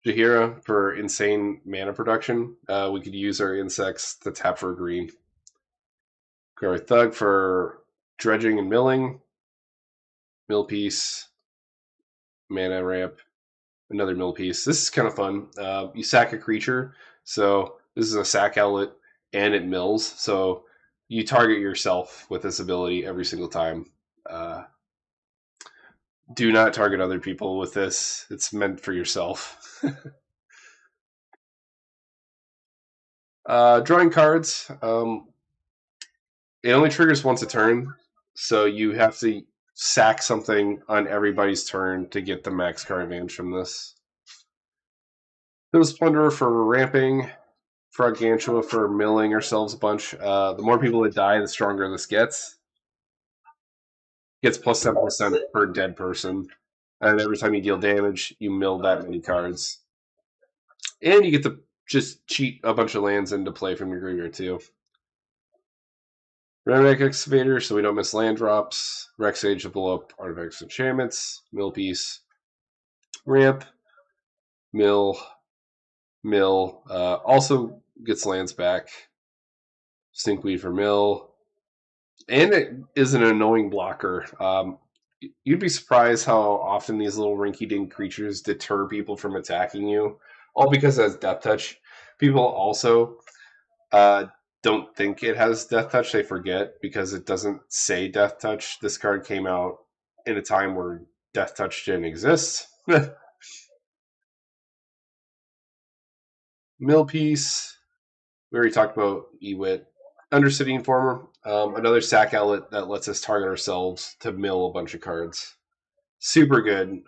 Jaheira for insane mana production. We could use our insects to tap for a green. Our Thug for dredging and milling. Mill piece. Mana ramp. Another mill piece. This is kind of fun. You sack a creature. So this is a sack outlet and it mills. So you target yourself with this ability every single time. Do not target other people with this. It's meant for yourself. Drawing cards. It only triggers once a turn, so you have to sack something on everybody's turn to get the max card advantage from this. There's Plunderer for ramping, Froggantua for milling ourselves a bunch. The more people that die, the stronger this gets. Gets plus 7% per dead person. And every time you deal damage, you mill that many cards. And you get to just cheat a bunch of lands into play from your graveyard too. Redneck Excavator, so we don't miss land drops. Rex Age to blow up artifacts and enchantments. Mill piece. Ramp. Mill. Also gets lands back. Stinkweed for mill. And it is an annoying blocker. You'd be surprised how often these little rinky-dink creatures deter people from attacking you. All because it has Death Touch. People also don't think it has Death Touch, they forget because it doesn't say Death Touch. This card came out in a time where Death Touch didn't exist. Mill Piece. We already talked about Ewit. Undercity Informer. Another sack outlet that lets us target ourselves to mill a bunch of cards. Super good.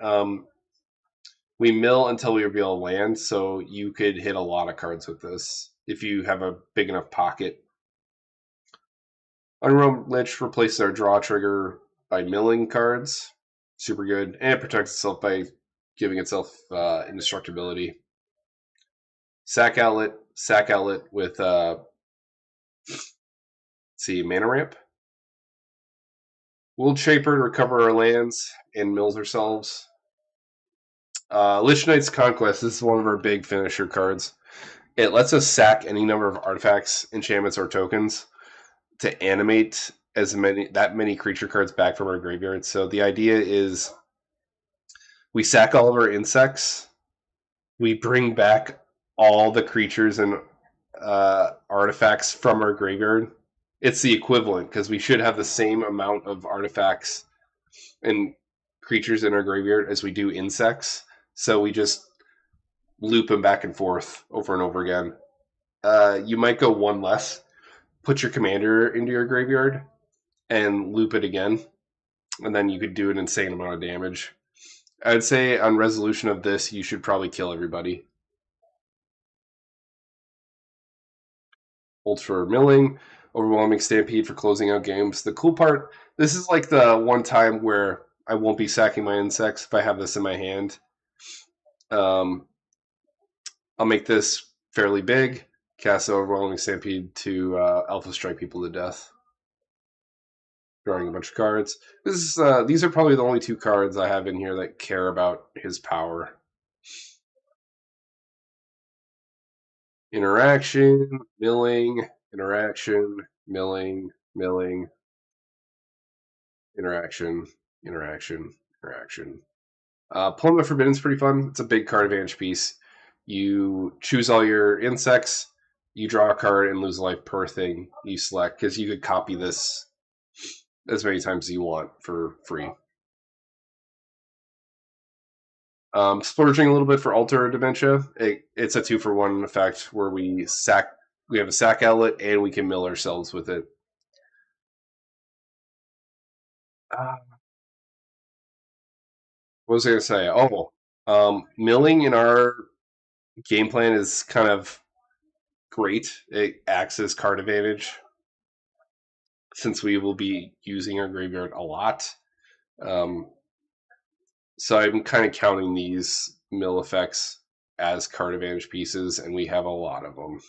We mill until we reveal a land, so you could hit a lot of cards with this if you have a big enough pocket. Unrealm Lich replaces our draw trigger by milling cards. Super good. And it protects itself by giving itself indestructibility. Sack outlet with see, mana ramp. Wold Shaper to recover our lands and mills ourselves. Lich Knight's Conquest. This is one of our big finisher cards. It lets us sack any number of artifacts, enchantments, or tokens to animate that many creature cards back from our graveyard. So the idea is we sack all of our insects, we bring back all the creatures and artifacts from our graveyard. It's the equivalent because we should have the same amount of artifacts and creatures in our graveyard as we do insects. So we just loop them back and forth over and over again. You might go one less, put your commander into your graveyard, and loop it again, and then you could do an insane amount of damage. I'd say on resolution of this, you should probably kill everybody. Ult for milling, overwhelming stampede for closing out games. The cool part, this is like the one time where I won't be sacking my insects if I have this in my hand. I'll make this fairly big, cast overwhelming stampede to alpha strike people to death. Drawing a bunch of cards. These are probably the only two cards I have in here that care about his power. Interaction, milling, interaction, milling, milling, interaction, interaction, interaction. Plume of Forbidden is pretty fun. It's a big card advantage piece. You choose all your insects, you draw a card and lose life per thing you select, because you could copy this as many times as you want for free. Splurging a little bit for Alter Dementia. It's a 2-for-1 effect where we have a sack outlet and we can mill ourselves with it. What was I going to say? Milling in our game plan is kind of great. It acts as card advantage since we will be using our graveyard a lot. So I'm kind of counting these mill effects as card advantage pieces, and we have a lot of them.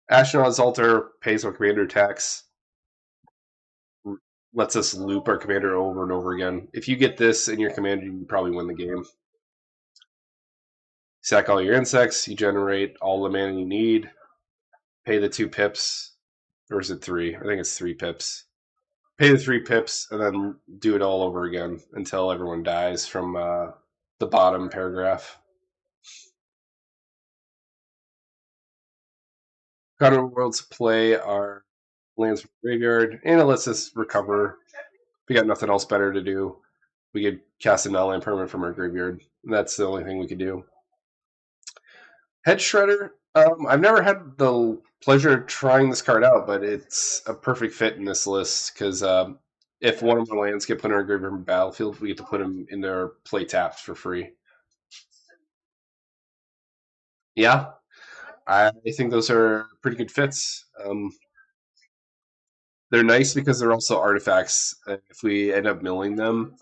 Ashnod's Altar pays our commander tax, lets us loop our commander over and over again. If you get this in your commander, you probably win the game. Sack all your insects, you generate all the mana you need, pay the 2 pips, or is it 3? I think it's 3 pips. Pay the 3 pips, and then do it all over again until everyone dies from the bottom paragraph. Counter Worlds play our lands from the graveyard, and it lets us recover. We got nothing else better to do. We could cast a non-land permanent from our graveyard. That's the only thing we could do. Head Shredder. I've never had the pleasure of trying this card out, but it's a perfect fit in this list because if one of our lands get put in our graveyard from battlefield, we get to put them in their play taps for free. Yeah, I think those are pretty good fits. They're nice because they're also artifacts. If we end up milling them,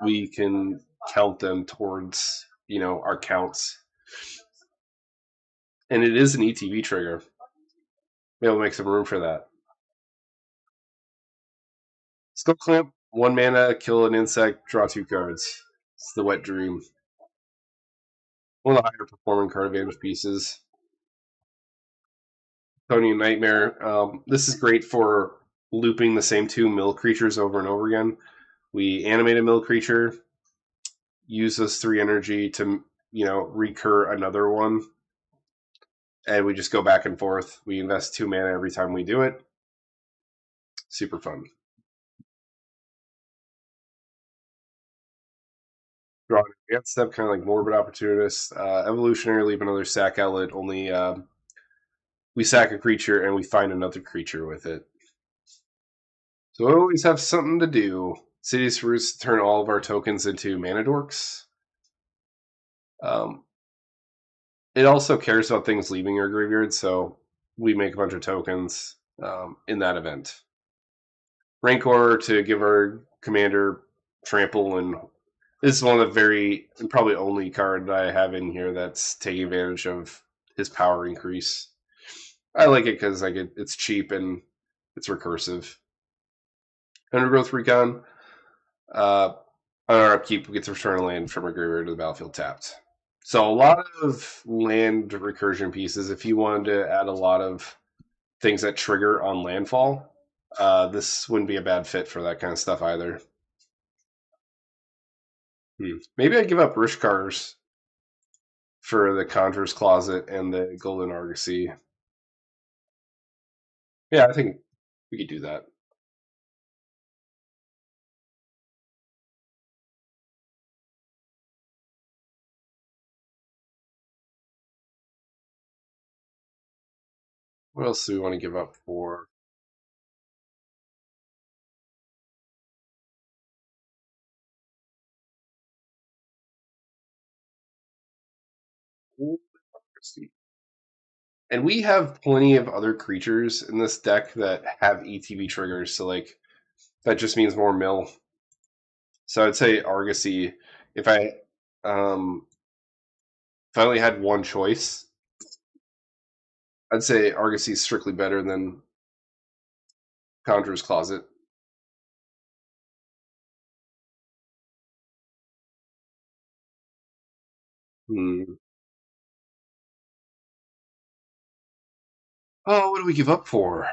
we can count them towards our counts. And it is an ETB trigger. Maybe we'll make some room for that. Skull Clamp, 1 mana, kill an insect, draw 2 cards. It's the Wet Dream. One of the higher performing card advantage pieces. Tony Nightmare. This is great for looping the same 2 mill creatures over and over again. We animate a mill creature, use this 3 energy to recur another one. and we just go back and forth. We invest 2 mana every time we do it. Super fun. Draw an advanced step, kind of like Morbid Opportunist. Evolutionary, leave another sack outlet. Only we sack a creature and we find another creature with it. So we always have something to do. City's Roots turn all of our tokens into mana dorks. It also cares about things leaving your graveyard, so we make a bunch of tokens in that event. Rancor to give our commander trample, and this is one of the very, and probably only card that I have in here that's taking advantage of his power increase. I like it because it's cheap and it's recursive. Undergrowth Recon. On our upkeep, we get to return a land from our graveyard to the battlefield tapped. So a lot of land recursion pieces. If you wanted to add a lot of things that trigger on landfall, this wouldn't be a bad fit for that kind of stuff either. Maybe I'd give up Rishkars for the Conjurer's Closet and the Golden Argosy. Yeah, I think we could do that. What else do we want to give up for? And we have plenty of other creatures in this deck that have ETB triggers, so like that just means more mill. So I'd say Argosy. If I only had one choice, I'd say Argosy is strictly better than Conjurer's Closet. Oh, what do we give up for?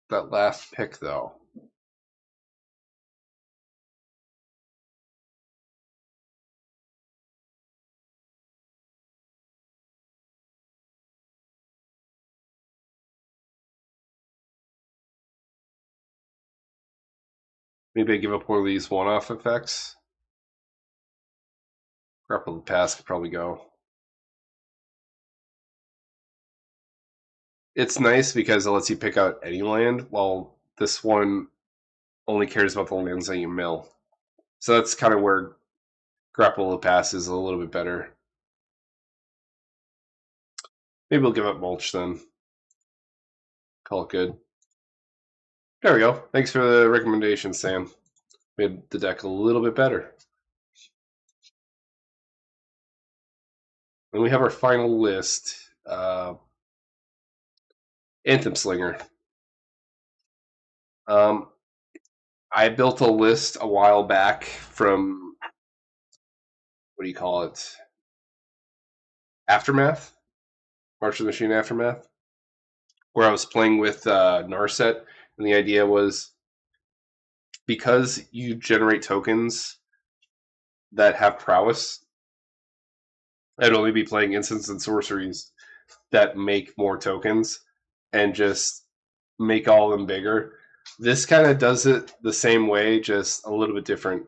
That last pick, though. Maybe I give up one of these one-off effects. Grapple the Pass could probably go. It's nice because it lets you pick out any land, while this one only cares about the lands that you mill. So that's kind of where Grapple the Pass is a little bit better. Maybe we'll give up Mulch then. Call it good. There we go. Thanks for the recommendation, Sam. Made the deck a little bit better. And we have our final list. Anthem Slinger. I built a list a while back from, what do you call it? Aftermath? March of the Machine Aftermath? Where I was playing with Narset, and the idea was because you generate tokens that have prowess, I'd only be playing instants and sorceries that make more tokens and just make all of them bigger. This kind of does it the same way, just a little bit different.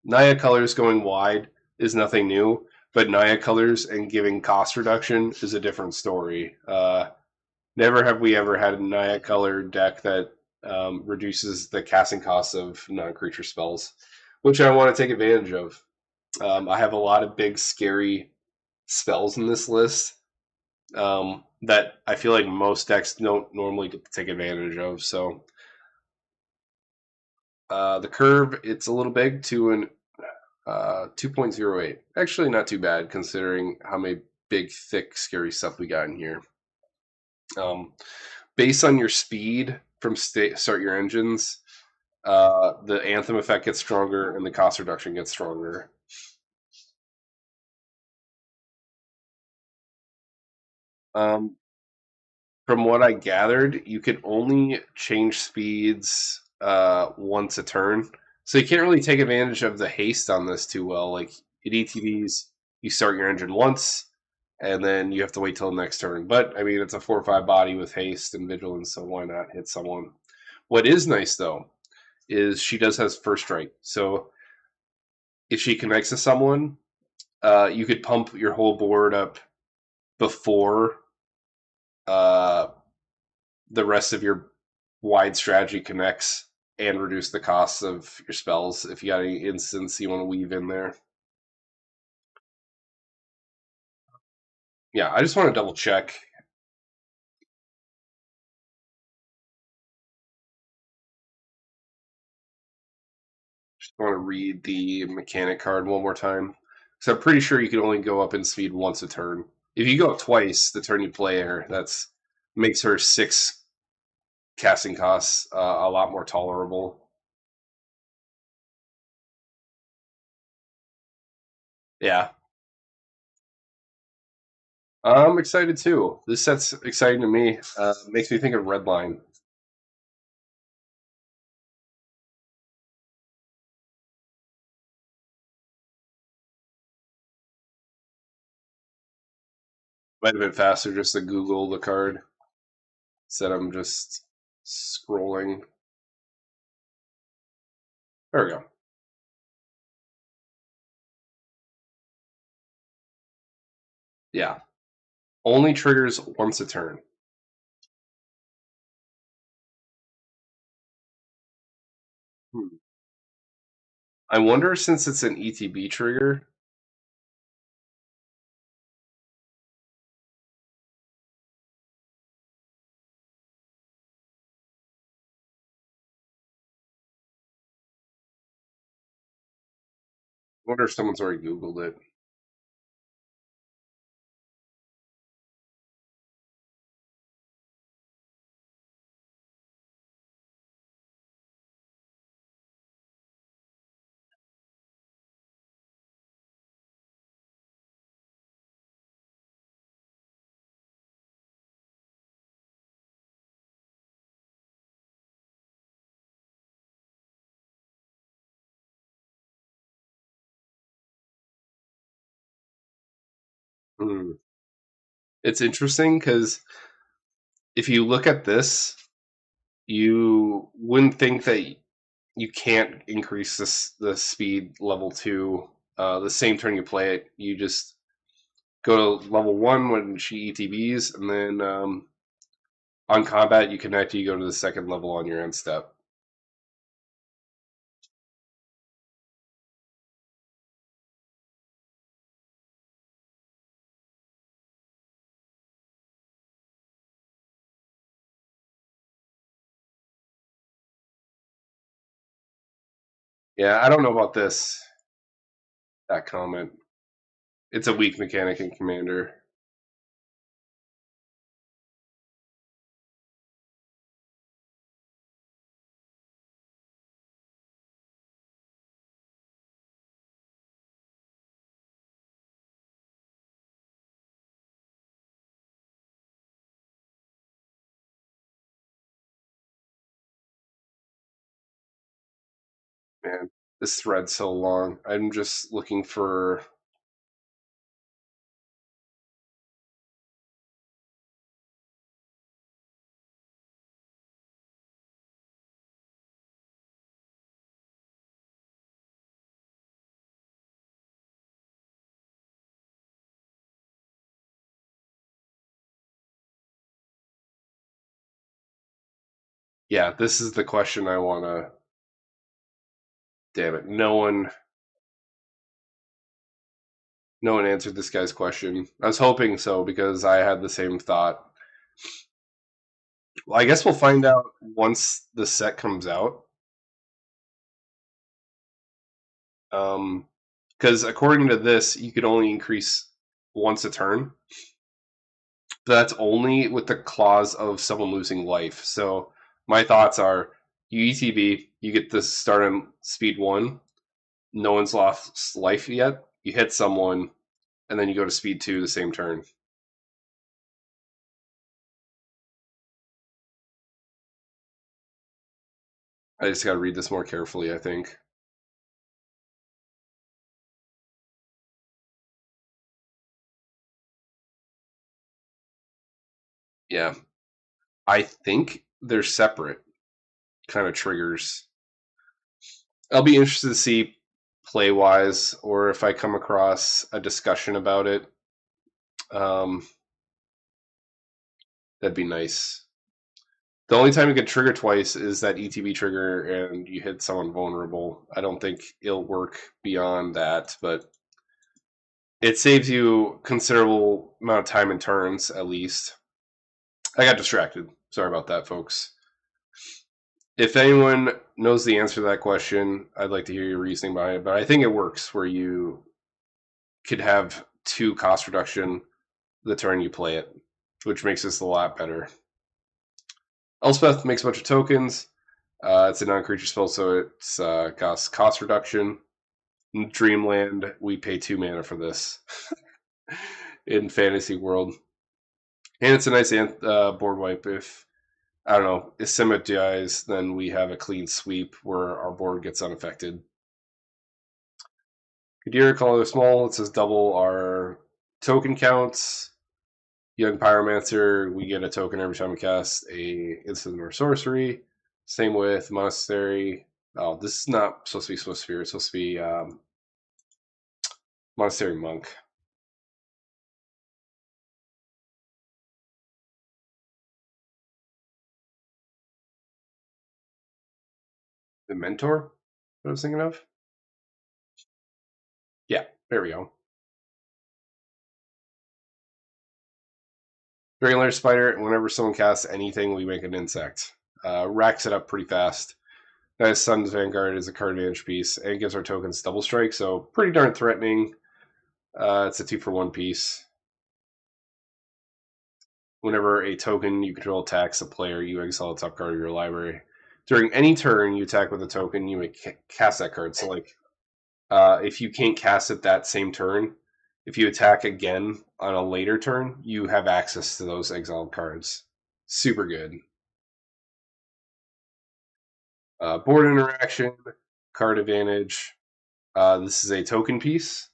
Naya colors going wide is nothing new, but Naya colors and giving cost reduction is a different story. Never have we ever had a Naya color deck that reduces the casting costs of non-creature spells, which I want to take advantage of. I have a lot of big, scary spells in this list that I feel like most decks don't normally take advantage of. So the curve, it's a little big, 2.08. Actually, not too bad considering how many big, thick, scary stuff we got in here. Based on your speed from start your engines, the Anthem effect gets stronger and the cost reduction gets stronger. From what I gathered, you could only change speeds once a turn. So you can't really take advantage of the haste on this too well. Like in ETBs, you start your engine once, and then you have to wait till the next turn. But I mean, it's a 4/5 body with haste and vigilance, so why not hit someone? What is nice though is she does has first strike, so if she connects to someone, you could pump your whole board up before uh, the rest of your wide strategy connects and reduce the costs of your spells if you got any instants you want to weave in there. Yeah, I just want to double check. Just want to read the mechanic card one more time. Because I'm pretty sure you can only go up in speed once a turn. If you go up twice the turn you play her, that's makes her 6 casting costs a lot more tolerable. Yeah, I'm excited too. This set's exciting to me. Makes me think of Redline. Might have been faster just to Google the card instead. I'm just scrolling. There we go. Yeah, only triggers once a turn. Hmm. I wonder since it's an ETB trigger. I wonder if someone's already Googled it. Hmm. It's interesting because if you look at this, you wouldn't think that you can't increase the speed level 2 the same turn you play it. You just go to level 1 when she ETBs, and then on combat you connect, you go to the second level on your end step. Yeah, I don't know about that comment. It's a weak mechanic in Commander. Man, this thread's so long. I'm just looking for. Yeah, this is the question I want to. Damn it! No one answered this guy's question. I was hoping so because I had the same thought. Well, I guess we'll find out once the set comes out. Because according to this, you could only increase once a turn. But that's only with the clause of someone losing life. So my thoughts are: you ETB, you get to start on speed 1. No one's lost life yet. You hit someone, and then you go to speed 2 the same turn. I just got to read this more carefully, I think. Yeah. I think they're separate kind of triggers. I'll be interested to see play wise, or if I come across a discussion about it. Um, that'd be nice. The only time you can trigger twice is that ETB trigger and you hit someone vulnerable. I don't think it'll work beyond that, but it saves you considerable amount of time and turns, at least. I got distracted. Sorry about that, folks. If anyone knows the answer to that question, I'd like to hear your reasoning behind it. But I think it works where you could have 2 cost reduction the turn you play it, which makes this a lot better. Elspeth makes a bunch of tokens. It's a non-creature spell, so it's cost reduction. In Dreamland, we pay 2 mana for this in Fantasy World. And it's a nice board wipe. If, I don't know, if Samut dies, then we have a clean sweep where our board gets unaffected. Kadir, color small, it says double our token counts. Young Pyromancer, we get a token every time we cast a instant or sorcery. Same with Monastery. Oh, this is not supposed to be Swift Sphere. It's supposed to be Monastery Monk. The Mentor? What I was thinking of? Yeah, there we go. Regular Spider, whenever someone casts anything, we make an insect. Racks it up pretty fast. Nice Sun's Vanguard is a card advantage piece, and it gives our tokens double strike, so pretty darn threatening. It's a 2-for-1 piece. Whenever a token you control attacks a player, you exile the top card of your library. During any turn you attack with a token, you may cast that card. So, like, if you can't cast it that same turn, if you attack again on a later turn, you have access to those exiled cards. Super good. Board interaction, card advantage. This is a token piece.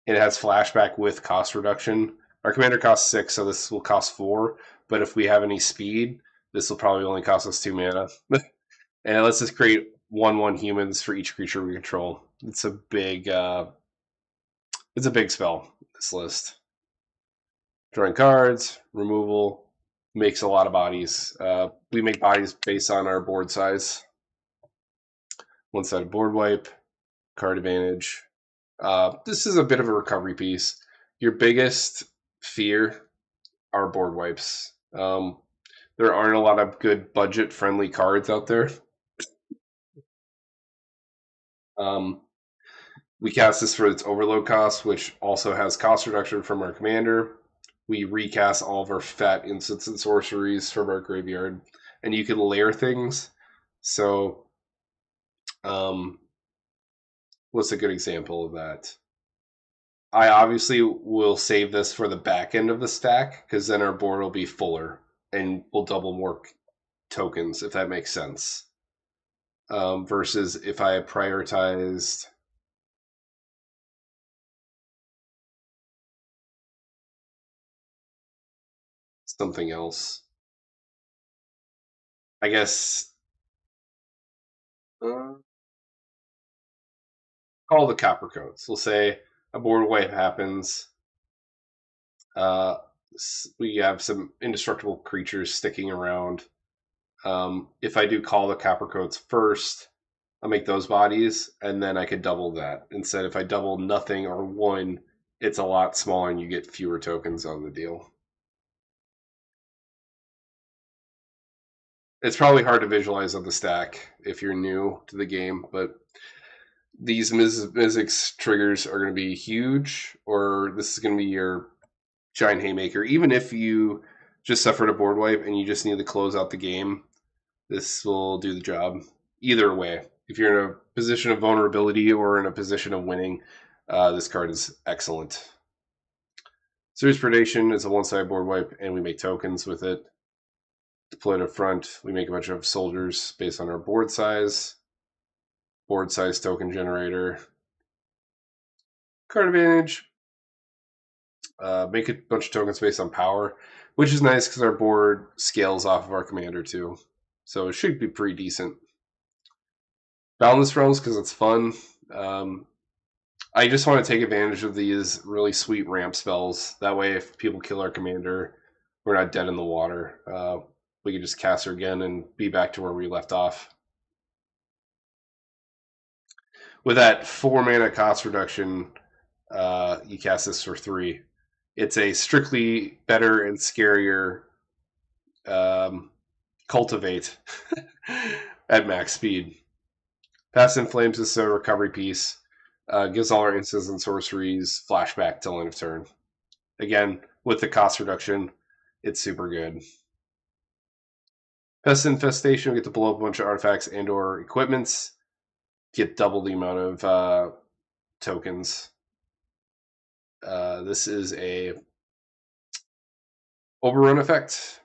It has flashback with cost reduction. Our commander costs 6, so this will cost 4. But if we have any speed, this will probably only cost us 2 mana. And it lets us create 1/1 humans for each creature we control. It's a big spell, this list. Drawing cards, removal, makes a lot of bodies. We make bodies based on our board size. One-sided board wipe, card advantage. This is a bit of a recovery piece. Your biggest fear are board wipes. There aren't a lot of good budget-friendly cards out there. We cast this for its overload cost, which also has cost reduction from our commander. We recast all of our fat instants and sorceries from our graveyard, and you can layer things. So, what's a good example of that? I obviously will save this for the back end of the stack, because then our board will be fuller, and we'll double more tokens, if that makes sense. Versus if I prioritized something else. I guess call the copper codes. We'll say a board wipe happens. We have some indestructible creatures sticking around. If I do call the copper codes first, I'll make those bodies, and then I could double that. Instead, if I double nothing or 1, it's a lot smaller and you get fewer tokens on the deal. It's probably hard to visualize on the stack if you're new to the game, but these Mizzix triggers are going to be huge, or this is going to be your giant haymaker. Even if you just suffered a board wipe and you just need to close out the game, this will do the job. Either way, if you're in a position of vulnerability or in a position of winning, this card is excellent. Serious Predation is a one-sided board wipe, and we make tokens with it. Deployed up front, we make a bunch of soldiers based on our board size. Board size token generator. Card advantage. Make a bunch of tokens based on power. which is nice because our board scales off of our commander too, so it should be pretty decent. Boundless Realms because it's fun. Um, I just want to take advantage of these really sweet ramp spells. That way, if people kill our commander, we're not dead in the water. We can just cast her again and be back to where we left off. With that 4 mana cost reduction, you cast this for 3. It's a strictly better and scarier cultivate at max speed. Pass in Flames is a recovery piece. Gives all our instants and sorceries flashback till end of turn. Again, with the cost reduction, it's super good. Pest Infestation, we get to blow up a bunch of artifacts and or equipments. Get double the amount of tokens. This is a overrun effect.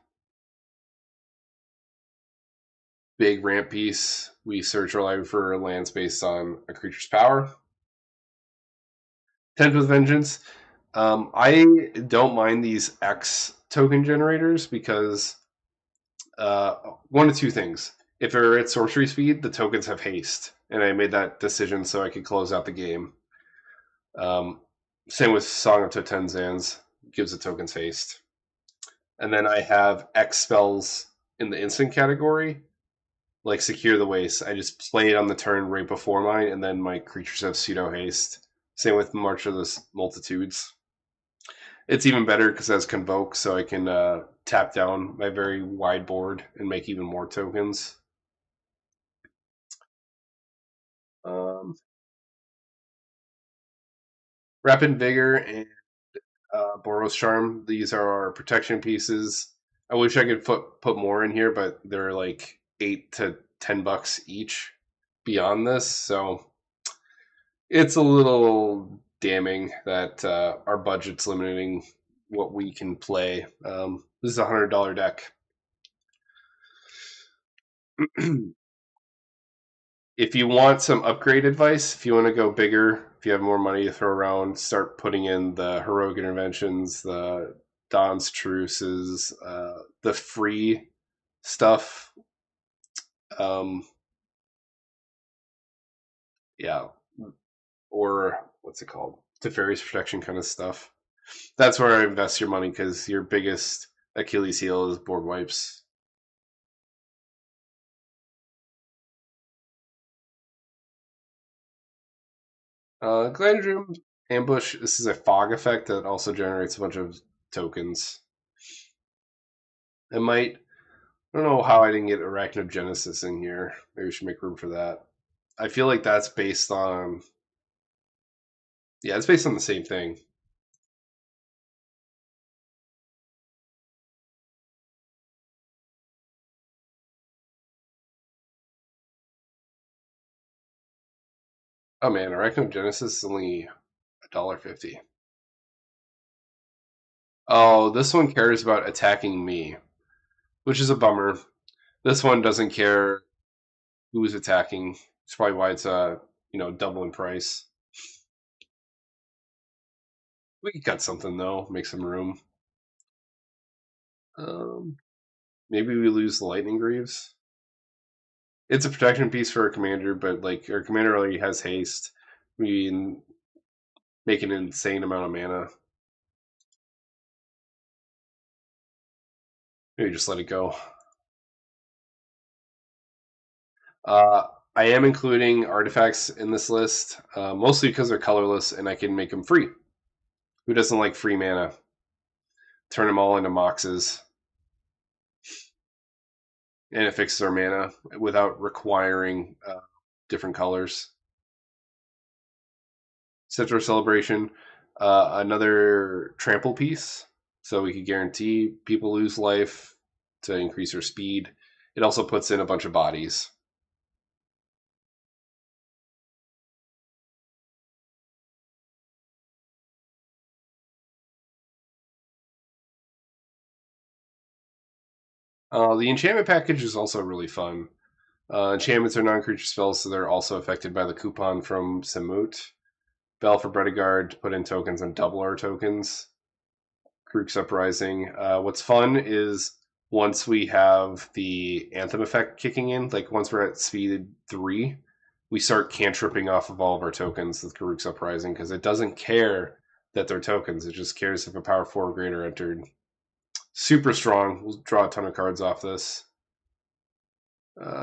Big ramp piece. We search our library for lands based on a creature's power. Tempt with Vengeance. I don't mind these X token generators because one of two things. If they're at sorcery speed, the tokens have haste, and I made that decision so I could close out the game. Same with Song of Totenzans, gives the tokens haste. And then I have X spells in the instant category, like Secure the Waste. I just play it on the turn right before mine, and then my creatures have pseudo haste. Same with March of the Multitudes. It's even better because it has Convoke, so I can tap down my very wide board and make even more tokens. Rapid Vigor and Boros Charm. These are our protection pieces. I wish I could put more in here, but they're like $8 to $10 each beyond this, so it's a little damning that our budget's limiting what we can play. This is a $100 deck. If you want some upgrade advice, if you want to go bigger, if you have more money to throw around, start putting in the heroic interventions, the Dawn's Truces, the free stuff. Yeah, or what's it called? Teferi's Protection kind of stuff. That's where I invest your money because your biggest Achilles heel is board wipes. Glandrium Ambush. This is a fog effect that also generates a bunch of tokens. It might. I don't know how I didn't get Arachnogenesis in here. Maybe we should make room for that. I feel like that's based on. Yeah, it's based on the same thing. Oh man, Arachnogenesis is only $1.50. Oh, this one cares about attacking me, which is a bummer. This one doesn't care who's attacking. It's probably why it's double in price. We could cut something though, make some room. Um, Maybe we lose the Lightning Greaves. It's a protection piece for our commander, but like our commander already has haste. We make an insane amount of mana. Maybe just let it go. I am including artifacts in this list, mostly because they're colorless and I can make them free. Who doesn't like free mana? Turn them all into moxes. And it fixes our mana without requiring different colors. Citro Celebration, another trample piece, so we could guarantee people lose life to increase their speed. It also puts in a bunch of bodies. The enchantment package is also really fun. Enchantments are non-creature spells, so they're also affected by the coupon from Samut. Bell for Bredigard to put in tokens and double our tokens. Karuk's Uprising. What's fun is once we have the Anthem effect kicking in, like once we're at speed 3, we start cantripping off of all of our tokens with Karuk's Uprising because it doesn't care that they're tokens. It just cares if a power 4 or greater entered. Super strong. We'll draw a ton of cards off this.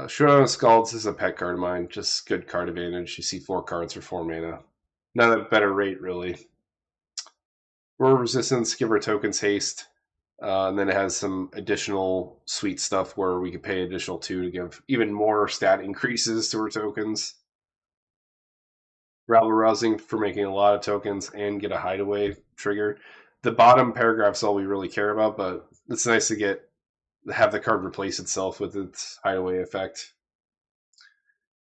Showdown of Scalds is a pet card of mine. Just good card advantage. You see 4 cards for 4 mana. Not a better rate, really. Roar Resistance, give our tokens haste. And then it has some additional sweet stuff where we could pay additional 2 to give even more stat increases to our tokens. Rabble Rousing for making a lot of tokens and get a hideaway trigger. The bottom paragraph's all we really care about, but it's nice to have the card replace itself with its hideaway effect.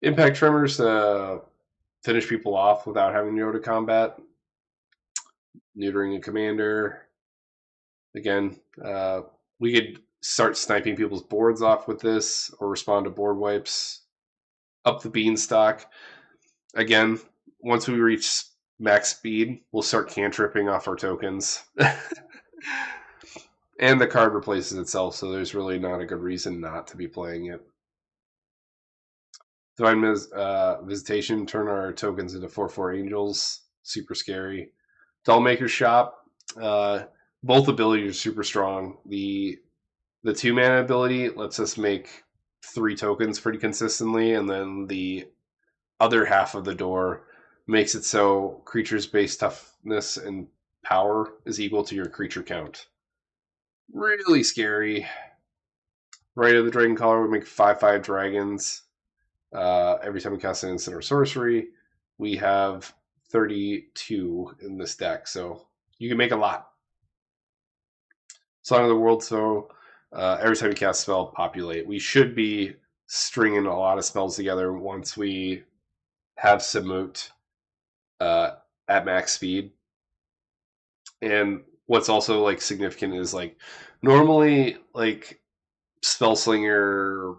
Impact Tremors finish people off without having to go to combat. Neutering a commander. Again, we could start sniping people's boards off with this or respond to board wipes. Up the beanstalk. Again, once we reach max speed, we'll start cantripping off our tokens. And the card replaces itself, so there's really not a good reason not to be playing it. Divine Visitation, turn our tokens into 4/4 angels. Super scary. Dollmaker's Shop. Both abilities are super strong. The 2 mana ability lets us make 3 tokens pretty consistently, and then the other half of the door makes it so creatures' base toughness and power is equal to your creature count. Really scary. Right of the Dragon Caller, we make 5/5 dragons. Every time we cast an instant or sorcery, we have 32 in this deck, so you can make a lot. Song of the World, so every time you cast a spell, populate. We should be stringing a lot of spells together once we have Samut at max speed. And what's also like significant is like normally like Spellslinger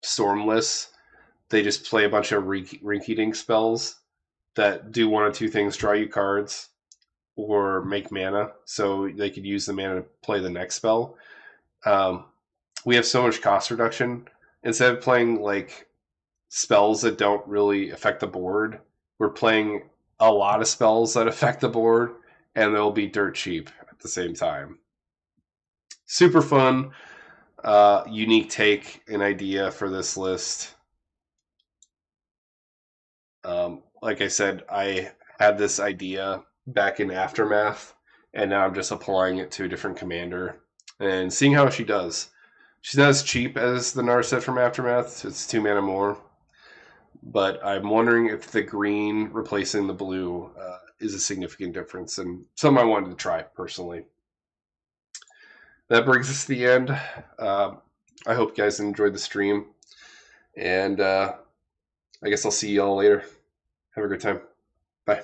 Stormless, they just play a bunch of rinky-dink spells that do one of 2 things: draw you cards or make mana, so they could use the mana to play the next spell. We have so much cost reduction. Instead of playing like spells that don't really affect the board, we're playing a lot of spells that affect the board, and they'll be dirt cheap at the same time. Super fun, unique take and idea for this list. Like I said, I had this idea back in Aftermath, and now I'm just applying it to a different commander and seeing how she does. She's not as cheap as the Narset from Aftermath. It's 2 mana more. But I'm wondering if the green replacing the blue is a significant difference, and something I wanted to try personally. That brings us to the end. I hope you guys enjoyed the stream, and I guess I'll see you all later. Have a good time. Bye.